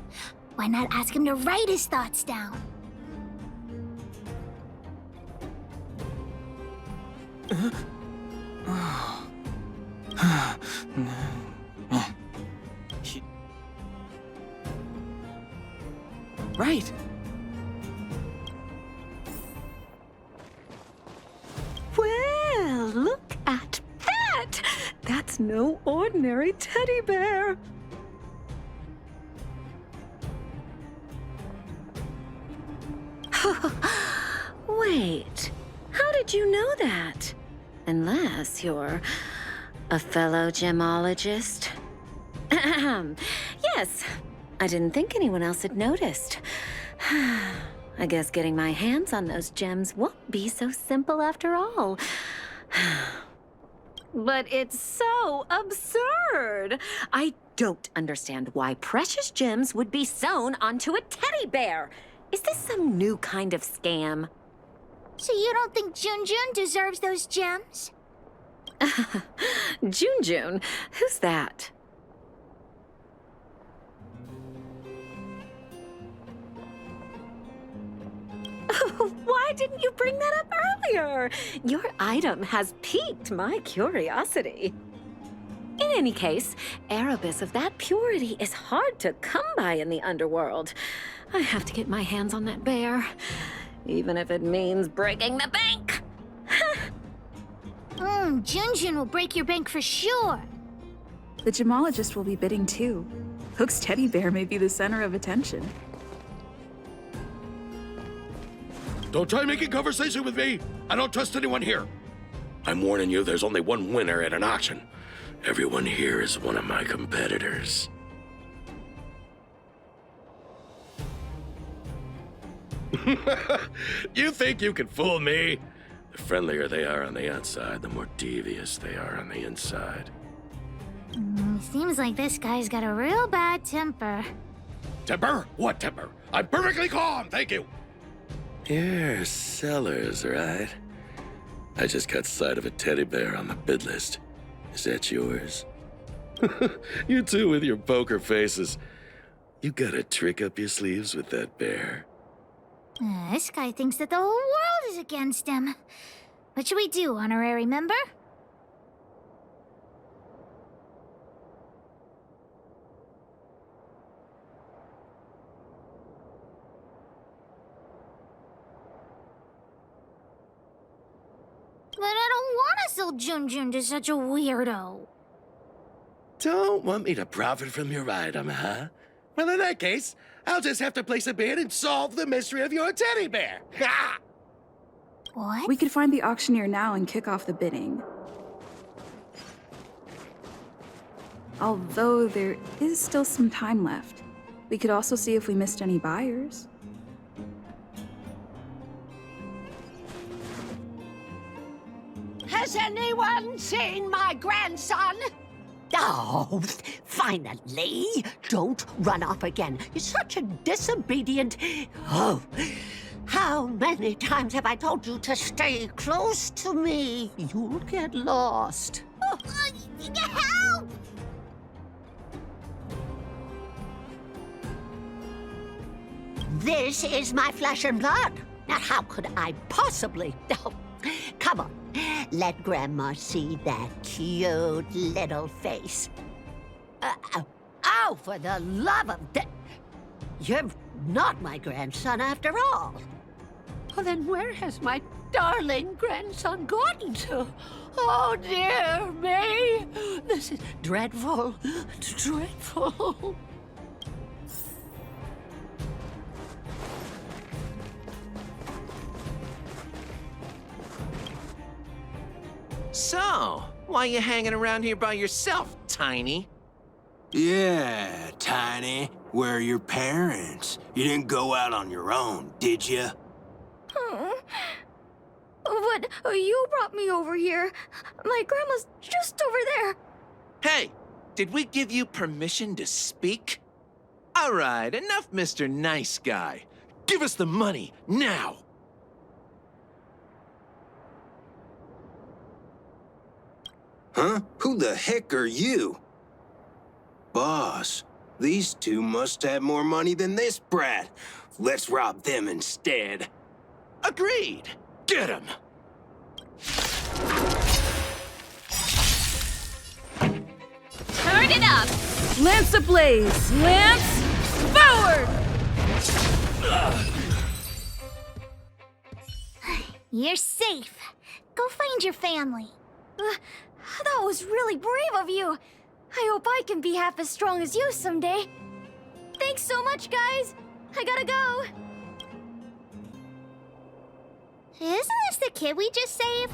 Why not ask him to write his thoughts down? Right. Well, look at that! That's no ordinary teddy bear. Wait, how did you know that? Unless you're a fellow gemologist. Yes, I didn't think anyone else had noticed. I guess getting my hands on those gems won't be so simple after all. But it's so absurd. I don't understand why precious gems would be sewn onto a teddy bear. Is this some new kind of scam? So you don't think Junjun deserves those gems? Junjun? Who's that? Why didn't you bring that up earlier? Your item has piqued my curiosity. In any case, Erebus of that purity is hard to come by in the underworld. I have to get my hands on that bear, even if it means breaking the bank. Junjun will break your bank for sure. The gemologist will be bidding too. Hook's teddy bear may be the center of attention. Don't try making conversation with me. I don't trust anyone here. I'm warning you, there's only one winner at an auction. Everyone here is one of my competitors. You think you can fool me? The friendlier they are on the outside, the more devious they are on the inside. Seems like this guy's got a real bad temper. Temper? What temper? I'm perfectly calm, thank you. You're Sellers, right? I just caught sight of a teddy bear on the bid list. Is that yours? You two with your poker faces. You got a trick up your sleeves with that bear. This guy thinks that the whole world is against him. What should we do, honorary member? But I don't want to sell Junjun to such a weirdo. Don't want me to profit from your item, huh? Well, in that case, I'll just have to place a bid and solve the mystery of your teddy bear. Ha! What? We could find the auctioneer now and kick off the bidding. Although there is still some time left. We could also see if we missed any buyers. Has anyone seen my grandson? Oh, finally! Don't run off again. You're such a disobedient... Oh, how many times have I told you to stay close to me? You'll get lost. Oh. Help! This is my flesh and blood. Now, how could I possibly... Oh, come on. Let Grandma see that cute little face. Oh, for the love of... You're not my grandson after all. Well, then where has my darling grandson gotten to? Oh, dear me. This is dreadful. Dreadful. So, why you hanging around here by yourself, Tiny? Yeah, Tiny. Where are your parents? You didn't go out on your own, did you? But you brought me over here. My grandma's just over there. Hey, did we give you permission to speak? All right, enough, Mr. Nice Guy. Give us the money, now! Huh? Who the heck are you? Boss, these two must have more money than this brat. Let's rob them instead. Agreed. Get him! Turn it up! Lance ablaze! Lance forward! You're safe. Go find your family. That was really brave of you. I hope I can be half as strong as you someday. Thanks so much, guys. I gotta go. Isn't this the kid we just saved?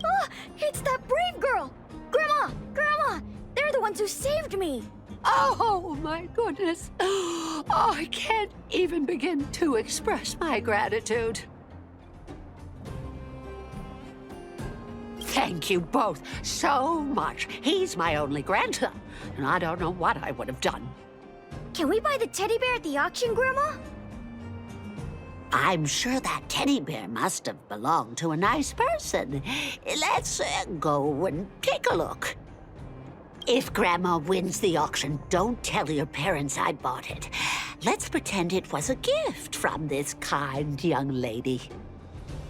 Oh, it's that brave girl. Grandma, Grandma, they're the ones who saved me. Oh, my goodness. Oh, I can't even begin to express my gratitude. Thank you both so much. He's my only grandson, and I don't know what I would have done. Can we buy the teddy bear at the auction, Grandma? I'm sure that teddy bear must have belonged to a nice person. Let's go and take a look. If Grandma wins the auction, don't tell your parents I bought it. Let's pretend it was a gift from this kind young lady.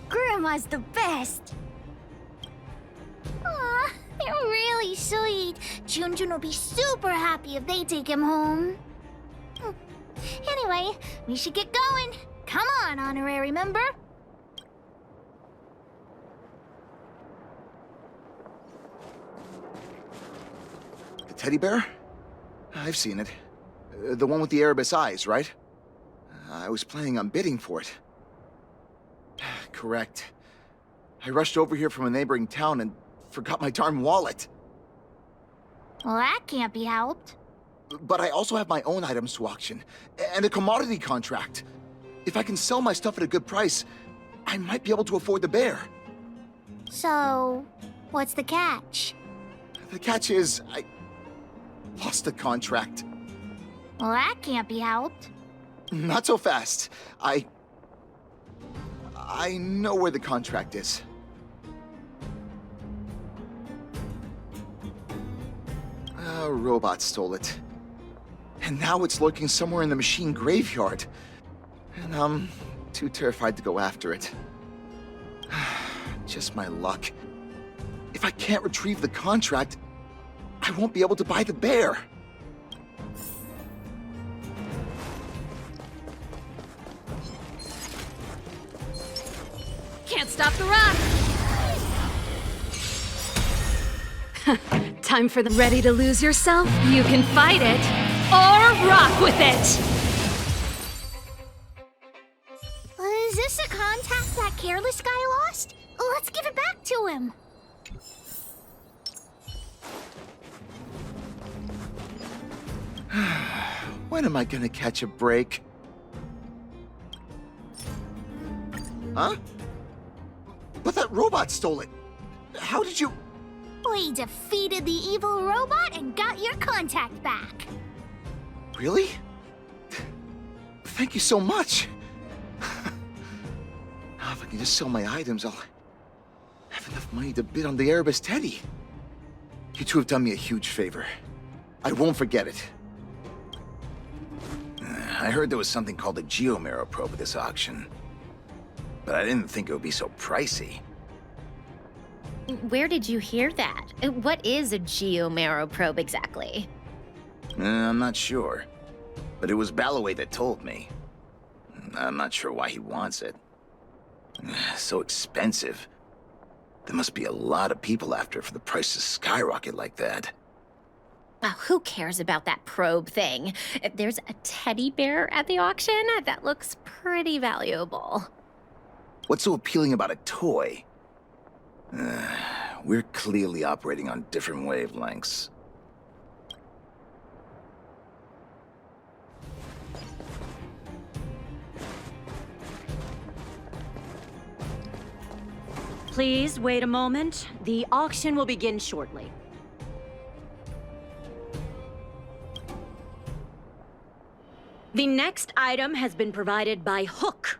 Grandma's the best. Aw, They're really sweet. Junjun will be super happy if they take him home. Anyway, we should get going. Come on, honorary member. The teddy bear? I've seen it. The one with the Erebus eyes, right? I was planning on bidding for it. Correct. I rushed over here from a neighboring town and forgot my darn wallet. Well, that can't be helped. But I also have my own items to auction, and a commodity contract. If I can sell my stuff at a good price, I might be able to afford the bear. So, what's the catch? The catch is, I lost the contract. Well, that can't be helped. Not so fast. I know where the contract is. A robot stole it. And now it's lurking somewhere in the machine graveyard. And I'm too terrified to go after it. Just my luck. If I can't retrieve the contract, I won't be able to buy the bear. Can't stop the rock! Time for the ready to lose yourself? You can fight it, or rock with it! Is this a contact that careless guy lost? Let's give it back to him. When am I gonna catch a break? Huh? But that robot stole it. How did you... We defeated the evil robot and got your contact back. Really? Thank you so much. Now, if I can just sell my items, I'll have enough money to bid on the Erebus Teddy. You two have done me a huge favor. I won't forget it. I heard there was something called a Geomarrow probe at this auction. But I didn't think it would be so pricey. Where did you hear that? What is a Geomarrow probe exactly? I'm not sure. But it was Balloway that told me. I'm not sure why he wants it. So expensive. There must be a lot of people after it for the price to skyrocket like that. Oh, who cares about that probe thing? There's a teddy bear at the auction that looks pretty valuable. What's so appealing about a toy? We're clearly operating on different wavelengths. Please wait a moment. The auction will begin shortly. The next item has been provided by Hook,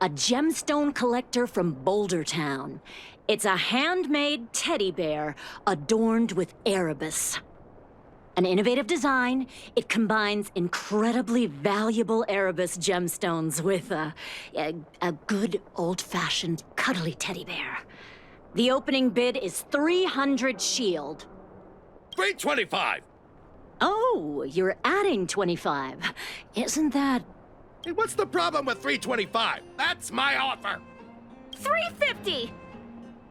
a gemstone collector from Boulder Town. It's a handmade teddy bear adorned with Erebus. An innovative design, it combines incredibly valuable Erebus gemstones with a good old-fashioned cuddly teddy bear. The opening bid is 300 shield. 325! Oh, you're adding 25. Isn't that... Hey, what's the problem with 325? That's my offer! 350!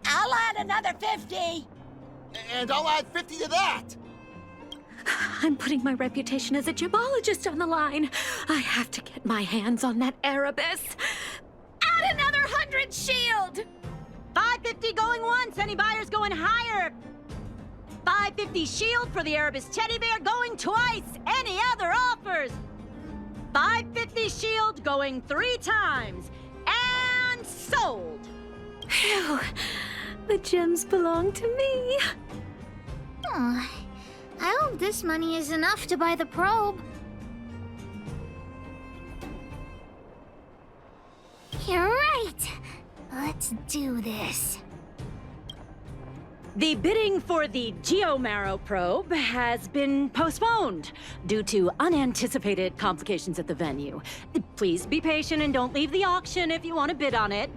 I'll add another 50! And I'll add 50 to that! I'm putting my reputation as a gemologist on the line. I have to get my hands on that Erebus. Add another 100 shield! 550 going once, any buyers going higher? 550 shield for the Erebus teddy bear going twice, any other offers? 550 shield going 3 times, and sold! Phew, the gems belong to me. Oh, I hope this money is enough to buy the probe. You're right. Let's do this. The bidding for the Geomarrow probe has been postponed due to unanticipated complications at the venue. Please be patient and don't leave the auction if you want to bid on it.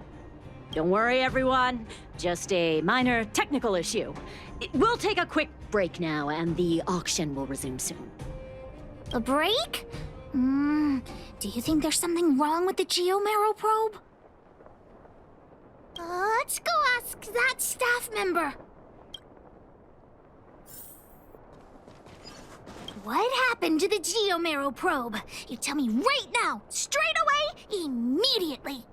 Don't worry, everyone. Just a minor technical issue. We'll take a quick break now, and the auction will resume soon. A break? Do you think there's something wrong with the Geomarrow probe? Let's go ask that staff member. What happened to the Geomarrow probe? You tell me right now, straight away, immediately.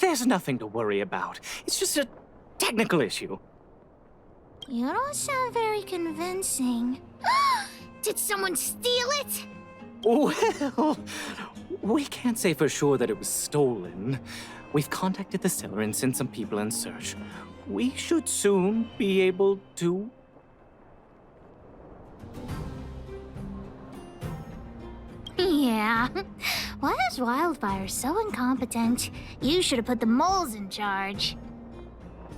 There's nothing to worry about. It's just a technical issue. You don't sound very convincing. Did someone steal it? Well, we can't say for sure that it was stolen. We've contacted the seller and sent some people in search. We should soon be able to... Yeah. Why is Wildfire so incompetent? You should have put the moles in charge.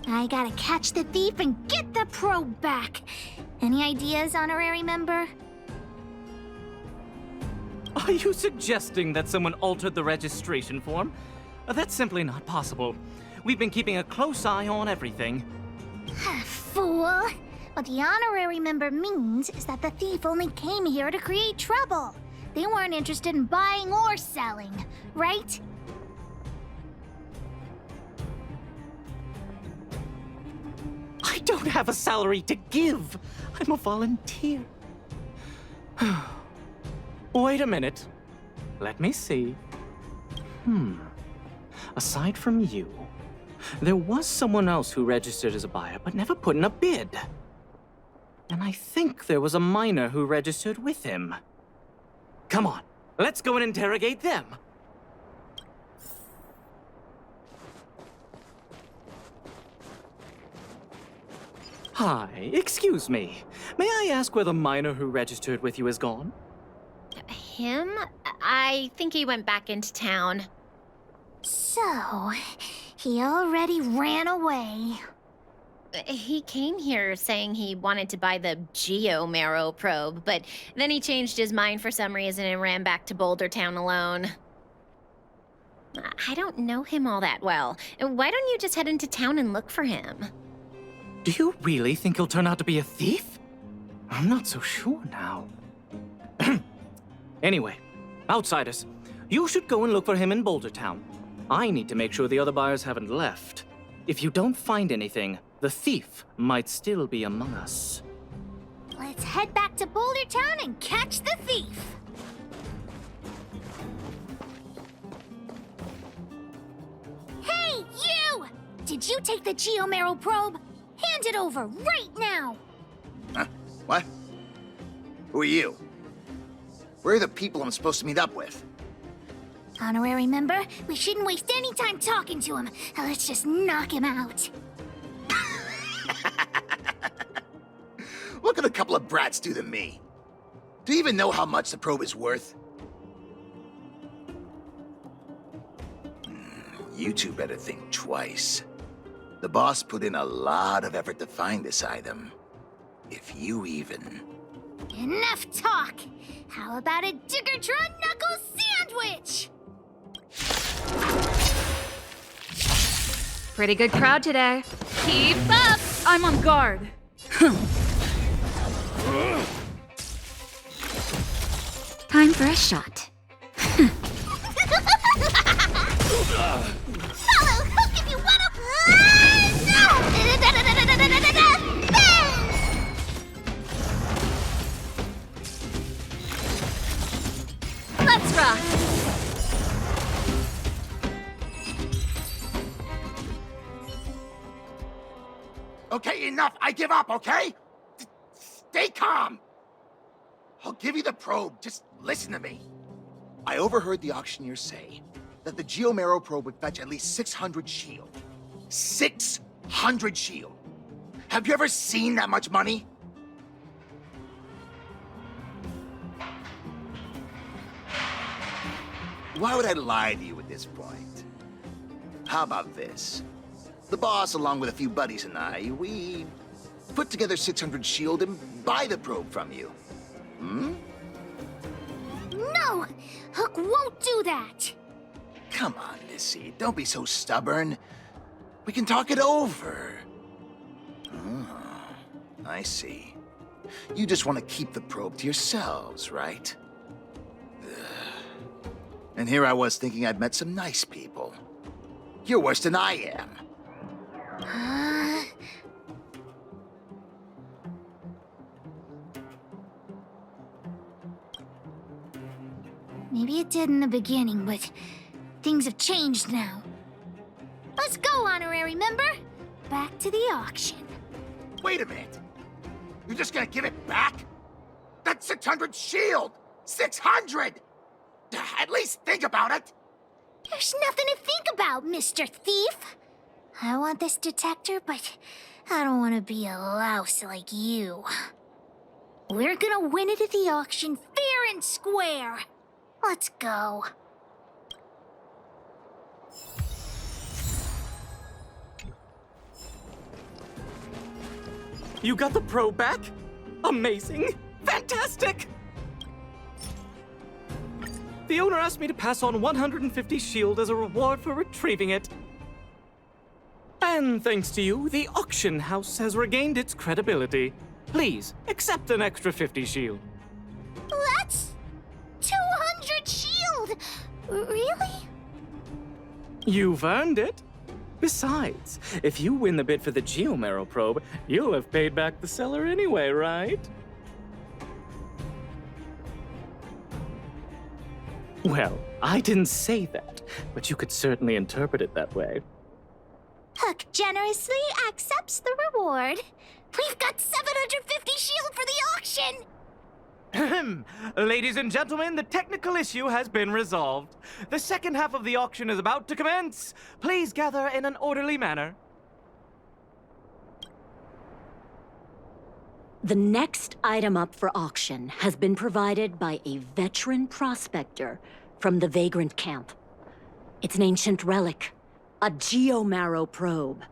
I gotta catch the thief and get the probe back. Any ideas, honorary member? Are you suggesting that someone altered the registration form? That's simply not possible. We've been keeping a close eye on everything. Fool! What the honorary member means is that the thief only came here to create trouble. They weren't interested in buying or selling, right? I don't have a salary to give. I'm a volunteer. Wait a minute. Let me see. Aside from you, there was someone else who registered as a buyer but never put in a bid. And I think there was a miner who registered with him. Come on, let's go and interrogate them. Hi, excuse me. May I ask where the miner who registered with you is gone? Him? I think he went back into town. So, he already ran away. He came here saying he wanted to buy the Geomarrow probe, but then he changed his mind for some reason and ran back to Boulder Town alone. I don't know him all that well. Why don't you just head into town and look for him? Do you really think he'll turn out to be a thief? I'm not so sure now. Anyway, outsiders, you should go and look for him in Boulder Town. I need to make sure the other buyers haven't left. If you don't find anything, the thief might still be among us. Let's head back to Boulder Town and catch the thief. Hey, you! Did you take the Geomarrow probe? Hand it over right now! Huh? What? Who are you? Where are the people I'm supposed to meet up with? Honorary member, we shouldn't waste any time talking to him. Let's just knock him out. What could a couple of brats do to me? Do you even know how much the probe is worth? You two better think twice. The boss put in a lot of effort to find this item. If you even... Enough talk! How about a Diggertron Knuckle Sandwich? Pretty good crowd today. Keep up! I'm on guard. Time for a shot. Follow Hook if you wanna... Let's rock. Okay, enough! I give up, okay? Stay calm! I'll give you the probe, just listen to me. I overheard the auctioneer say that the Geomarrow probe would fetch at least 600 shield. 600 shield! Have you ever seen that much money? Why would I lie to you at this point? How about this? The boss, along with a few buddies and I, we put together 600 shield and buy the probe from you. Hmm? No! Hook won't do that! Come on, Missy. Don't be so stubborn. We can talk it over. Oh, I see. You just want to keep the probe to yourselves, right? Ugh. And here I was thinking I'd met some nice people. You're worse than I am. Maybe it did in the beginning, but things have changed now. Let's go, honorary member. Back to the auction. Wait a minute. You're just gonna give it back? That's 600 shield! 600! At least think about it! There's nothing to think about, Mr. Thief. I want this detector, but I don't want to be a louse like you. We're gonna win it at the auction fair and square. Let's go. You got the probe back? Amazing! Fantastic! The owner asked me to pass on 150 shield as a reward for retrieving it. And thanks to you, the auction house has regained its credibility. Please, accept an extra 50 shield. That's 200 shield! Really? You've earned it. Besides, if you win the bid for the Geomarrow probe, you'll have paid back the seller anyway, right? Well, I didn't say that, but you could certainly interpret it that way. Hook generously accepts the reward. We've got 750 shield for the auction! Ladies and gentlemen, the technical issue has been resolved. The second half of the auction is about to commence. Please gather in an orderly manner. The next item up for auction has been provided by a veteran prospector from the Vagrant camp. It's an ancient relic, a Geomarrow probe.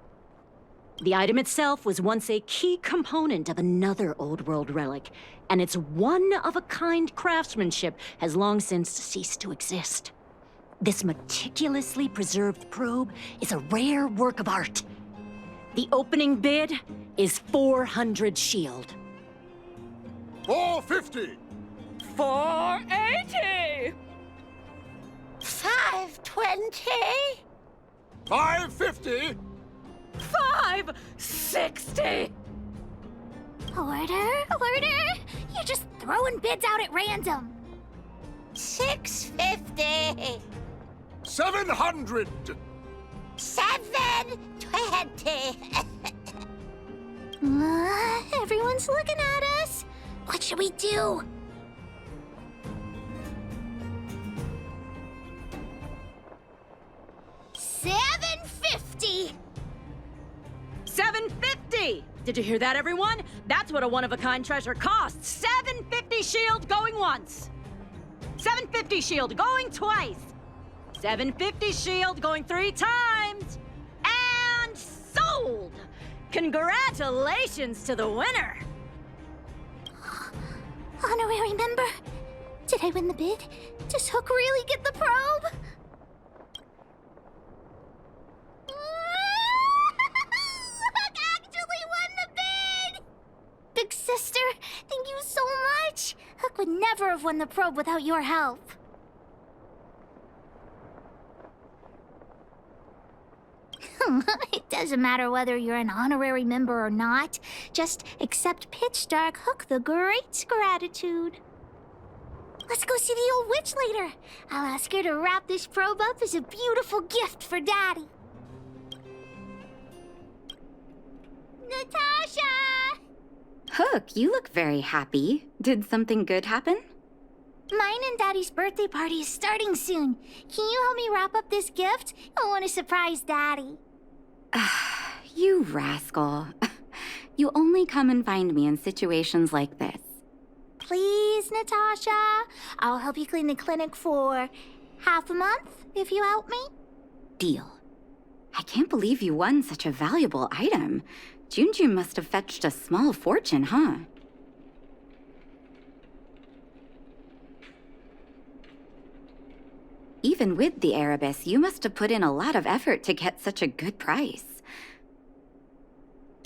The item itself was once a key component of another old world relic, and its one-of-a-kind craftsmanship has long since ceased to exist. This meticulously preserved probe is a rare work of art. The opening bid is 400 shield. 450! 480! 520? 550! 560! Order? You're just throwing bids out at random. 650! 700! 720! Everyone's looking at us. What should we do? $750! 750! Did you hear that, everyone? That's what a one-of-a-kind treasure costs. 750 shield going once. 750 shield going twice. 750 shield going 3 times. And sold! Congratulations to the winner! Honorary member, did I win the bid? Does Hook really get the probe? Hook actually won the bid! Big sister, thank you so much. Hook would never have won the probe without your help. It doesn't matter whether you're an honorary member or not. Just accept Pitch Dark Hook the Great's gratitude. Let's go see the old witch later. I'll ask her to wrap this probe up as a beautiful gift for Daddy. Natasha! Hook, you look very happy. Did something good happen? Mine and Daddy's birthday party is starting soon. Can you help me wrap up this gift? I want to surprise Daddy. You rascal. You only come and find me in situations like this. Please, Natasha. I'll help you clean the clinic for half a month if you help me. Deal. I can't believe you won such a valuable item. Junjun must have fetched a small fortune, huh? Even with the Erebus, you must have put in a lot of effort to get such a good price.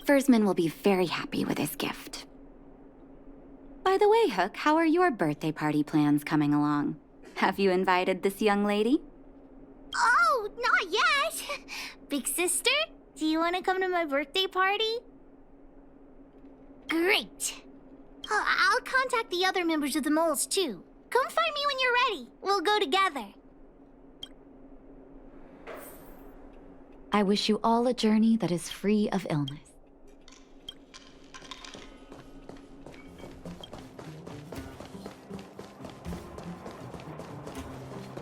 Fursman will be very happy with his gift. By the way, Hook, how are your birthday party plans coming along? Have you invited this young lady? Oh, not yet. Big sister, do you want to come to my birthday party? Great. I'll contact the other members of the moles, too. Come find me when you're ready. We'll go together. I wish you all a journey that is free of illness.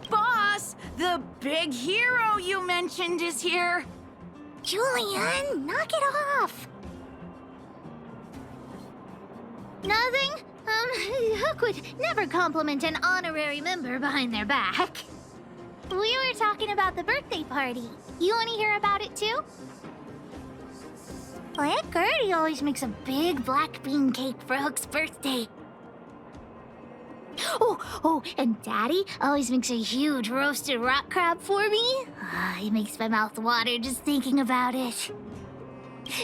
Boss, the big hero you mentioned is here. Julian, knock it off. Nothing? Hook would never compliment an honorary member behind their back. We were talking about the birthday party. You want to hear about it too? Well, Aunt Gertie always makes a big black bean cake for Hook's birthday. Oh, and Daddy always makes a huge roasted rock crab for me. It makes my mouth water just thinking about it.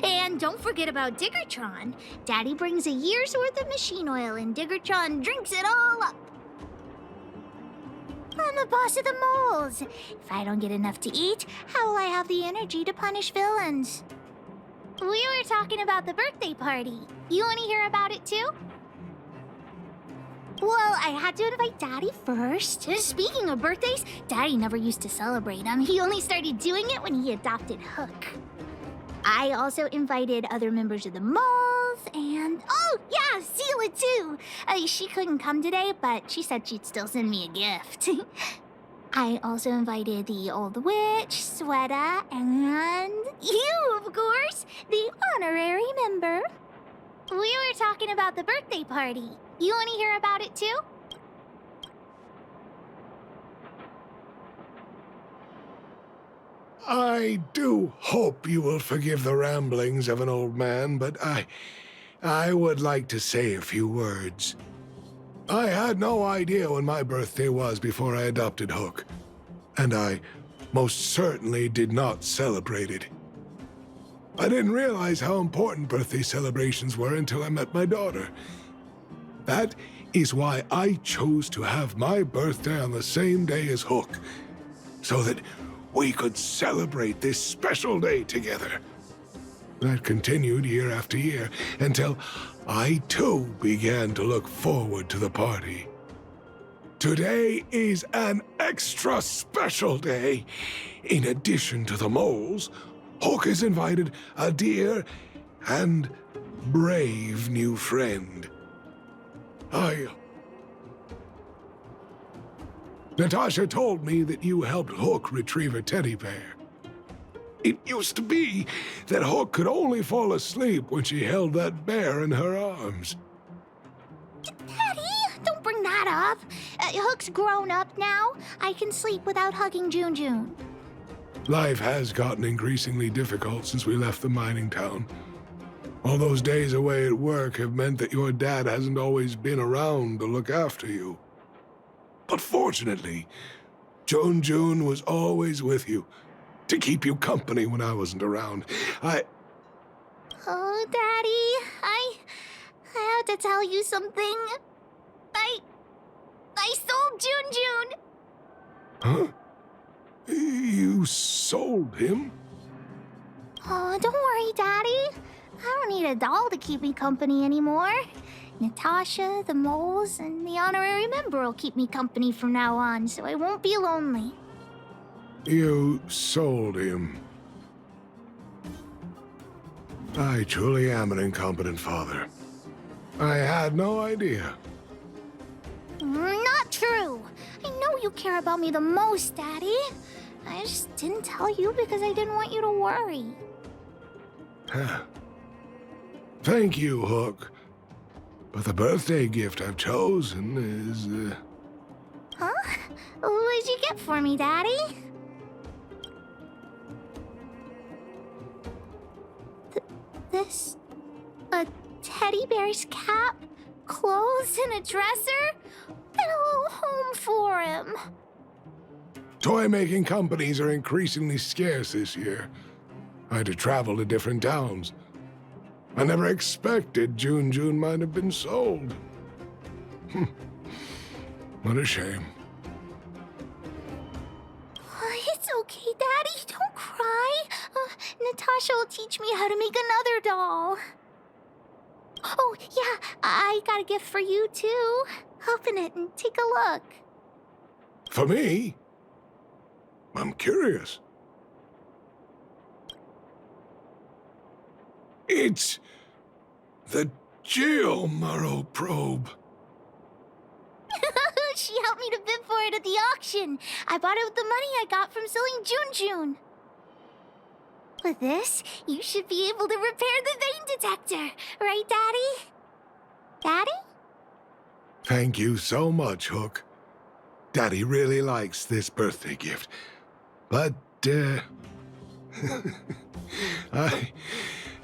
And don't forget about Diggertron. Daddy brings a year's worth of machine oil and Diggertron drinks it all up. I'm the boss of the moles. If I don't get enough to eat, how will I have the energy to punish villains? We were talking about the birthday party. You want to hear about it too? Well, I had to invite Daddy first. Speaking of birthdays, Daddy never used to celebrate them. He only started doing it when he adopted Hook. I also invited other members of the moles and... Oh, yeah, Seela too. She couldn't come today, but she said she'd still send me a gift. I also invited the old witch, Sweta, and you, of course, the honorary member. We were talking about the birthday party. You want to hear about it too? I do hope you will forgive the ramblings of an old man, but I would like to say a few words. I had no idea when my birthday was before I adopted Hook, and I most certainly did not celebrate it. I didn't realize how important birthday celebrations were until I met my daughter. That is why I chose to have my birthday on the same day as Hook, so that we could celebrate this special day together. That continued year after year until I too began to look forward to the party. Today is an extra special day. In addition to the moles, Hook has invited a dear and brave new friend. Natasha told me that you helped Hook retrieve a teddy bear. It used to be that Hook could only fall asleep when she held that bear in her arms. Daddy, don't bring that up. Hook's grown up now. I can sleep without hugging June. Life has gotten increasingly difficult since we left the mining town. All those days away at work have meant that your dad hasn't always been around to look after you. But fortunately, June was always with you, to keep you company when I wasn't around. Oh, Daddy, I have to tell you something. I sold June. Huh? You sold him? Oh, don't worry, Daddy. I don't need a doll to keep me company anymore. Natasha, the moles, and the honorary member will keep me company from now on, so I won't be lonely. You sold him. I truly am an incompetent father. I had no idea. Not true. I know you care about me the most, Daddy. I just didn't tell you because I didn't want you to worry. Thank you, Hook. But the birthday gift I've chosen is, Huh? What did you get for me, Daddy? This... a teddy bear's cap, clothes, and a dresser? And a little home for him. Toy-making companies are increasingly scarce this year. I had to travel to different towns. I never expected June might have been sold. What a shame. It's okay, Daddy. Don't cry. Natasha will teach me how to make another doll. Oh, yeah, I got a gift for you, too. Open it and take a look. For me? I'm curious. It's the Geomaro probe. She helped me to bid for it at the auction. I bought it with the money I got from selling June. With this, you should be able to repair the vein detector. Right, Daddy? Daddy? Thank you so much, Hook. Daddy really likes this birthday gift. But,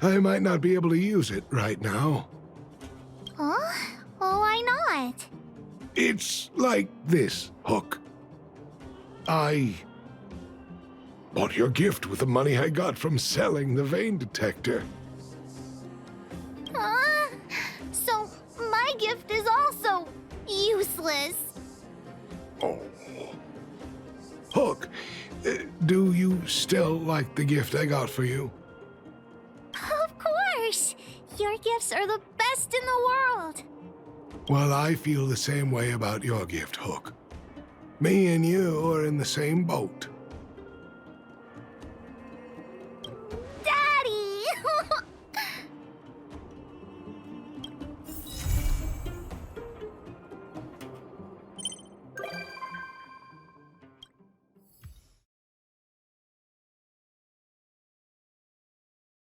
I might not be able to use it right now. Huh? Oh, why not? It's like this, Hook. I bought your gift with the money I got from selling the vein detector. So my gift is also useless. Oh. Hook, do you still like the gift I got for you? Of course! Your gifts are the best in the world. Well, I feel the same way about your gift, Hook. Me and you are in the same boat.